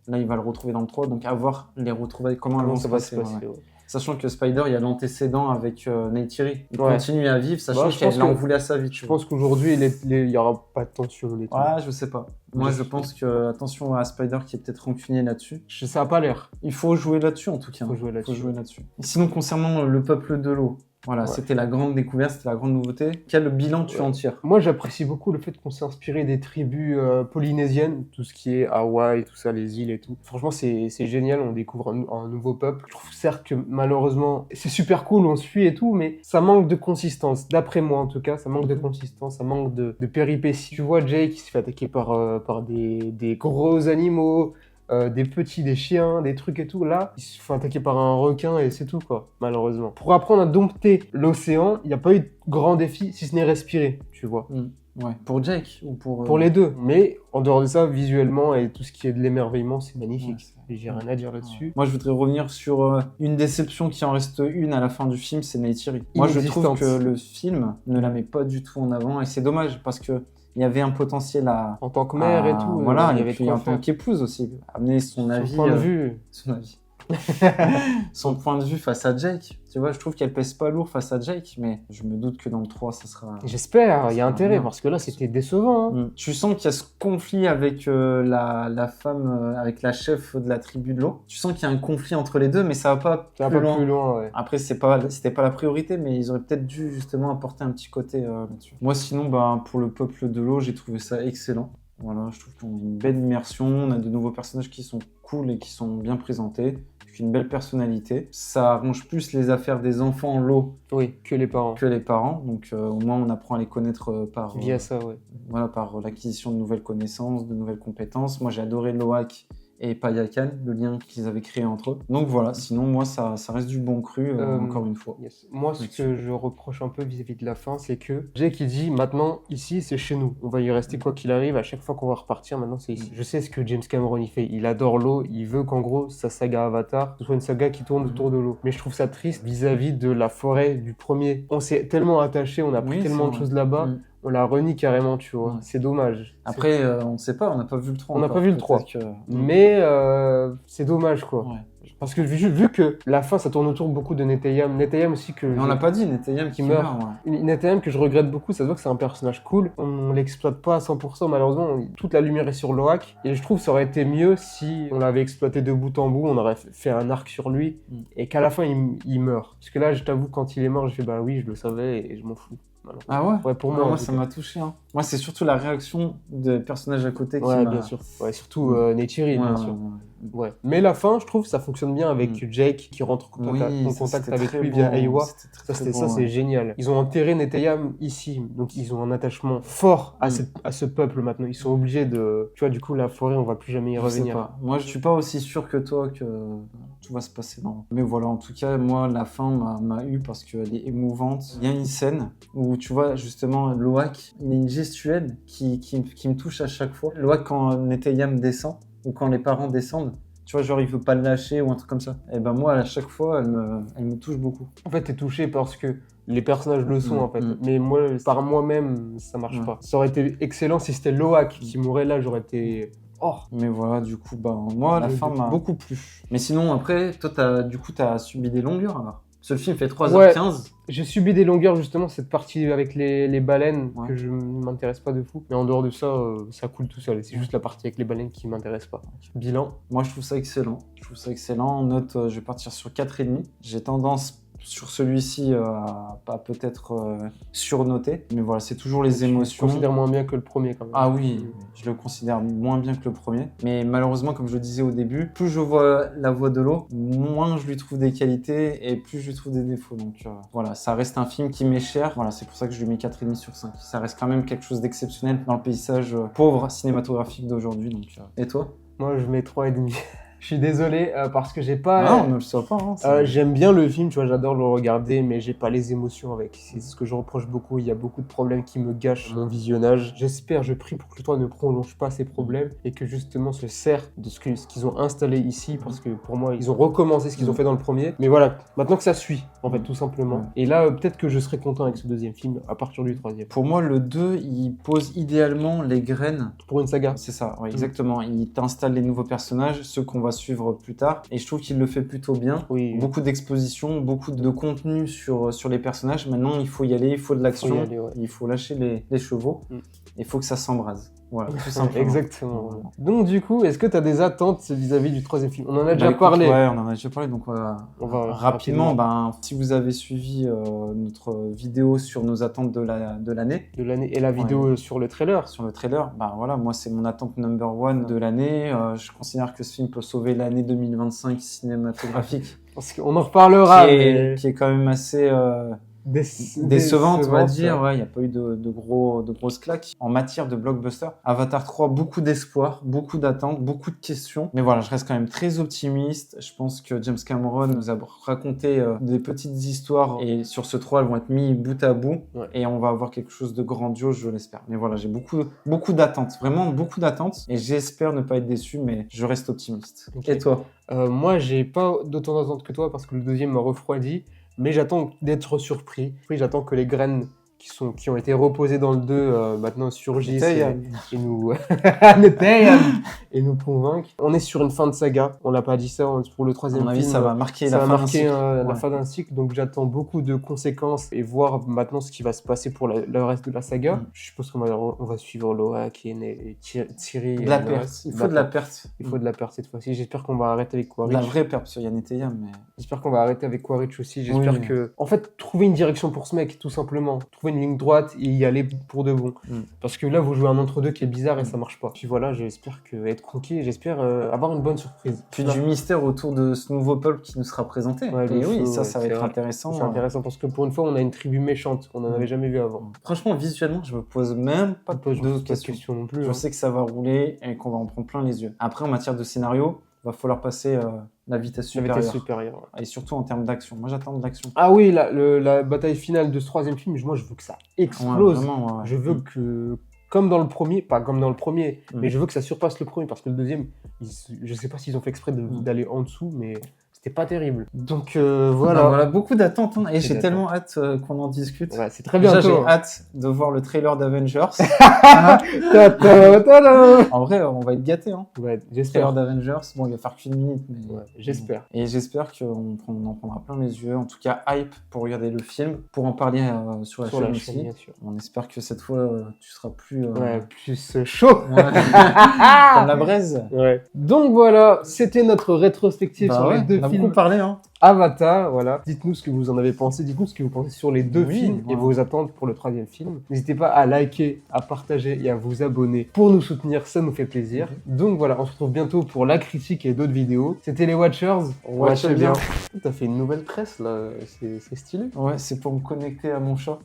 là, il va le retrouver dans le 3. Donc à voir les retrouvailles, comment elles vont Comment se ça va passer. se passer ouais. ouais. Sachant que Spider, il y a l'antécédent avec Neytiri. Il Ouais. continue à vivre, sachant Bah, je pense qu'elle en que- voulait à sa vie. Je pense qu'aujourd'hui, il y aura pas de tension. honnêtement. Ouais, je sais pas. Moi, je pense que, attention à Spider qui est peut-être rancunier là-dessus. Ça a pas l'air. Il faut jouer là-dessus, en tout cas. Faut jouer là-dessus. Et sinon, concernant le peuple de l'eau, Voilà, Ouais. c'était la grande découverte, c'était la grande nouveauté. Quel bilan tu en tires? Moi, j'apprécie beaucoup le fait qu'on s'est inspiré des tribus polynésiennes, tout ce qui est Hawaï, tout ça, les îles et tout. Franchement, c'est génial, on découvre un nouveau peuple. Je trouve certes que malheureusement, c'est super cool, on suit et tout, mais ça manque de consistance. D'après moi, en tout cas, ça manque de consistance, ça manque de péripéties. Tu vois Jake qui se fait attaquer par des gros animaux, des petits, des chiens, des trucs et tout. Là, ils se font attaquer par un requin et c'est tout, quoi, malheureusement. Pour apprendre à dompter l'océan, il n'y a pas eu de grand défi, si ce n'est respirer, tu vois. Ouais. Pour Jake ou pour... Pour les deux. Mais en dehors de ça, visuellement et tout ce qui est de l'émerveillement, c'est magnifique. Ouais, J'ai rien à dire là-dessus. Moi, je voudrais revenir sur une déception qui en reste une à la fin du film, c'est Neytiri. Moi, je trouve Inexistante. que le film ne la met pas du tout en avant et c'est dommage parce que il y avait un potentiel à... En tant que mère et à- tout, Voilà, il y et avait de puis quoi en tant faire. qu'épouse aussi. Amener son avis... Son point de vue. Son avis. Son point de vue face à Jake. Tu vois, je trouve qu'elle pèse pas lourd face à Jake, mais je me doute que dans le 3, ça sera... J'espère, il y a intérêt, bien. parce que là, c'était décevant. Hein. Tu sens qu'il y a ce conflit avec la femme, avec la chef de la tribu de l'eau. Tu sens qu'il y a un conflit entre les deux, mais ça va pas Ça va plus pas loin. plus loin, ouais. Après, c'était pas la priorité, mais ils auraient peut-être dû justement apporter un petit côté là-dessus. Moi, sinon, bah, pour le peuple de l'eau, j'ai trouvé ça excellent. Voilà, je trouve qu'on a une belle immersion, on a de nouveaux personnages qui sont cool et qui sont bien présentés, avec une belle personnalité. Ça arrange plus les affaires des enfants en l'eau Oui, que les parents. que les parents, donc au moins on apprend à les connaître par Via ça, ouais. voilà, par l'acquisition de nouvelles connaissances, de nouvelles compétences. Moi, j'ai adoré Loak et Payakan, le lien qu'ils avaient créé entre eux. Donc voilà, sinon, moi, ça reste du bon cru, encore une fois. Yes. Moi, ce Là-dessus. que je reproche un peu vis-à-vis de la fin, c'est que Jake, il dit maintenant, ici, c'est chez nous. On va y rester quoi qu'il arrive. À chaque fois qu'on va repartir, maintenant, c'est ici. Je sais ce que James Cameron il fait. Il adore l'eau. Il veut qu'en gros, sa saga Avatar ce soit une saga qui tourne autour de l'eau. Mais je trouve ça triste vis-à-vis de la forêt du premier. On s'est tellement attaché, on a appris Oui, tellement c'est de vrai. choses là-bas. Mm. On l'a renie carrément, tu vois. Ouais. C'est dommage. Après, on ne sait pas, on n'a pas vu le 3 On n'a encore. pas vu le 3. Peut-être que- Mais c'est dommage, quoi. Ouais. Parce que vu que la fin, ça tourne autour beaucoup de Neteyam. Neteyam aussi que... Mais on l'a pas dit, Neteyam qui meurt. meurt. Ouais. Neteyam que je regrette beaucoup, ça se voit que c'est un personnage cool. On l'exploite pas à 100%, malheureusement. Toute la lumière est sur Loak. Et je trouve que ça aurait été mieux si on l'avait exploité de bout en bout, on aurait fait un arc sur lui. Et qu'à la fin, il meurt. Parce que là, je t'avoue, quand il est mort, je fais bah oui, je le savais et je m'en fous. malheureusement. Ah ouais. Ouais, pour Ah, moi. en moi, tout ça cas. m'a touché. Hein. Moi, c'est surtout la réaction des personnages à côté qui Ouais, m'a... bien sûr. Ouais, surtout Neytiri, Ouais, bien ouais, sûr. ouais. Ouais. Mais la fin, je trouve, ça fonctionne bien avec Jake qui rentre en Oui, ça, contact c'était avec très lui beau. via Aiwa. C'était très, Ça, très c'était beau, ça, ouais. c'est génial. Ils ont enterré Neteyam ici, donc ils ont un attachement fort à, à ce peuple maintenant. Ils sont obligés de... Tu vois, du coup, la forêt, on va plus jamais y Je sais revenir. pas. Moi, je suis pas aussi sûr que toi que tout va se passer dans. Mais voilà, en tout cas, moi, la fin m'a eu parce qu'elle est émouvante. Il y a une scène où, tu vois, justement, Loak, il y a une gestuelle qui me touche à chaque fois. Loak, quand Neteyam descend, ou quand les parents descendent, tu vois, genre, il veut pas le lâcher ou un truc comme ça. Et ben moi, à chaque fois, elle me touche beaucoup. En fait, t'es touché parce que les personnages le sont, en fait. Mm. Mais moi, par moi-même, ça marche Ouais. pas. Ça aurait été excellent si c'était Loak qui mourait là, j'aurais été... Oh. Mais voilà, du coup, bah, moi, la fin m'a beaucoup plu. Mais sinon, après, toi, t'as subi des longueurs, alors. Ce film fait 3h15. J'ai subi des longueurs, justement, cette partie avec les baleines, Ouais. que je m'intéresse pas de fou. Mais en dehors de ça, ça coule tout seul. C'est juste la partie avec les baleines qui m'intéresse pas. Bilan. Moi, je trouve ça excellent. Je trouve ça excellent. En note, je vais partir sur 4,5. J'ai tendance sur celui-ci à pas peut-être surnoter. Mais voilà, c'est toujours les Je émotions. considère moins bien que le premier, quand même. Ah oui, je le considère moins bien que le premier. Mais malheureusement, comme je le disais au début, plus je vois La Voix de l'eau, moins je lui trouve des qualités et plus je lui trouve des défauts. Donc voilà, ça reste un film qui m'est cher. Voilà, c'est pour ça que je lui mets 4,5 sur 5. Ça reste quand même quelque chose d'exceptionnel dans le paysage pauvre cinématographique d'aujourd'hui. Donc, et toi? Moi, je mets 3,5. Je suis désolé, parce que j'ai pas... Non, ne le sois pas. Hein, j'aime bien le film, tu vois, j'adore le regarder, mais j'ai pas les émotions avec. C'est ce que je reproche beaucoup. Il y a beaucoup de problèmes qui me gâchent mon visionnage. J'espère, je prie pour que toi ne prolonge pas ces problèmes et que justement se sert de ce qu'ils ont installé ici, parce que pour moi, ils ont recommencé ce qu'ils ont fait dans le premier. Mais voilà, maintenant que ça suit, en fait, tout simplement. Ouais. Et là, peut-être que je serai content avec ce deuxième film à partir du troisième. Pour moi, le 2, il pose idéalement les graines. Pour une saga. C'est ça, ouais, exactement. Il t'installe les nouveaux personnages, ceux qu'on va suivre plus tard. Et je trouve qu'il le fait plutôt bien. Oui. Beaucoup d'exposition, beaucoup de contenu sur les personnages. Maintenant, il faut y aller, il faut de l'action, Faut y aller, ouais. il faut lâcher les chevaux. Mm. Il faut que ça s'embrase. Voilà, tout simplement. Exactement. Voilà. Donc du coup, est-ce que tu as des attentes vis-à-vis du troisième film? On en a déjà Bah, écoute, parlé. Ouais, on en a déjà parlé, donc On va rapidement, si vous avez suivi notre vidéo sur nos attentes de l'année, de l'année et la vidéo sur le trailer. sur le trailer, voilà, moi c'est mon attente number one de l'année. Je considère que ce film peut sauver l'année 2025 cinématographique, Parce qu'on en reparlera. qui est quand même assez décevante, on va dire. Ouais, il n'y a pas eu de grosses claques. En matière de blockbuster, Avatar 3, beaucoup d'espoir, beaucoup d'attentes, beaucoup de questions. Mais voilà, je reste quand même très optimiste. Je pense que James Cameron nous a raconté des petites histoires et sur ce 3, elles vont être mis bout à bout et on va avoir quelque chose de grandiose, je l'espère. Mais voilà, j'ai beaucoup d'attentes, vraiment beaucoup d'attentes et j'espère ne pas être déçu, mais je reste optimiste. Okay. Et toi? Moi, j'ai pas d'autant d'attentes que toi parce que le deuxième m'a refroidi. Mais j'attends d'être surpris. Puis j'attends que les graines qui ont été reposées dans le 2 maintenant surgissent et nous et nous convainquent. On est sur une fin de saga. On l'a pas dit ça pour le troisième film. Ça va marquer la fin fin d'un cycle. Donc j'attends beaucoup de conséquences et voir maintenant ce qui va se passer pour le reste de la saga. Je suppose qu'on va suivre Laura, Kane et Thierry. De la perte. Il faut de la perte. Il faut de la perte cette fois-ci. J'espère qu'on va arrêter avec Quaritch. La vraie perte sur Yann et Teyam, mais... J'espère qu'on va arrêter avec Quaritch aussi. J'espère que... En fait, trouver une direction pour ce mec, tout simplement. Trouver une ligne droite et y aller pour de bon. Parce que là, vous jouez un entre-deux qui est bizarre et ça marche pas. Puis voilà, j'espère être conquis, j'espère avoir une bonne surprise. Puis du mystère autour de ce nouveau peuple qui nous sera présenté. Ouais, et oui, feu, ça va être intéressant. C'est intéressant parce que pour une fois, on a une tribu méchante qu'on n'en avait jamais vu avant. Franchement, visuellement, je me pose même pas de questions non plus. Je sais que ça va rouler et qu'on va en prendre plein les yeux. Après, en matière de scénario, va falloir passer la vitesse supérieure. Et surtout en termes d'action. Moi, j'attends de l'action. Ah oui, la bataille finale de ce troisième film, moi, je veux que ça explose. Ouais, vraiment, Je veux que... Comme dans le premier, pas comme dans le premier, mais je veux que ça surpasse le premier parce que le deuxième, je sais pas s'ils ont fait exprès d'aller en dessous, mais c'était pas terrible. Donc voilà. Beaucoup d'attentes et j'ai tellement hâte qu'on en discute. Ouais, c'est très bientôt. Déjà, j'ai hâte de voir le trailer d'Avengers. En vrai, on va être gâtés. Ouais, Le j'espère. trailer d'Avengers, bon, il va faire qu'une minute, mais j'espère. Et j'espère qu'on en prendra plein les yeux. En tout cas, hype pour regarder le film, pour en parler sur la chaîne aussi. Bien sûr. On espère que cette fois, tu seras plus... plus chaud. Comme la braise. Ouais. Donc voilà, c'était notre rétrospective sur les deux films. On a beaucoup parlé, Avatar, voilà. Dites-nous ce que vous en avez pensé, dites-nous ce que vous pensez sur les deux films et voilà. vos attentes pour le troisième film. N'hésitez pas à liker, à partager et à vous abonner pour nous soutenir, ça nous fait plaisir. Donc voilà, on se retrouve bientôt pour la critique et d'autres vidéos. C'était les Watchers. Watchez bien. T'as fait une nouvelle tresse là, c'est stylé. Ouais, c'est pour me connecter à mon chat.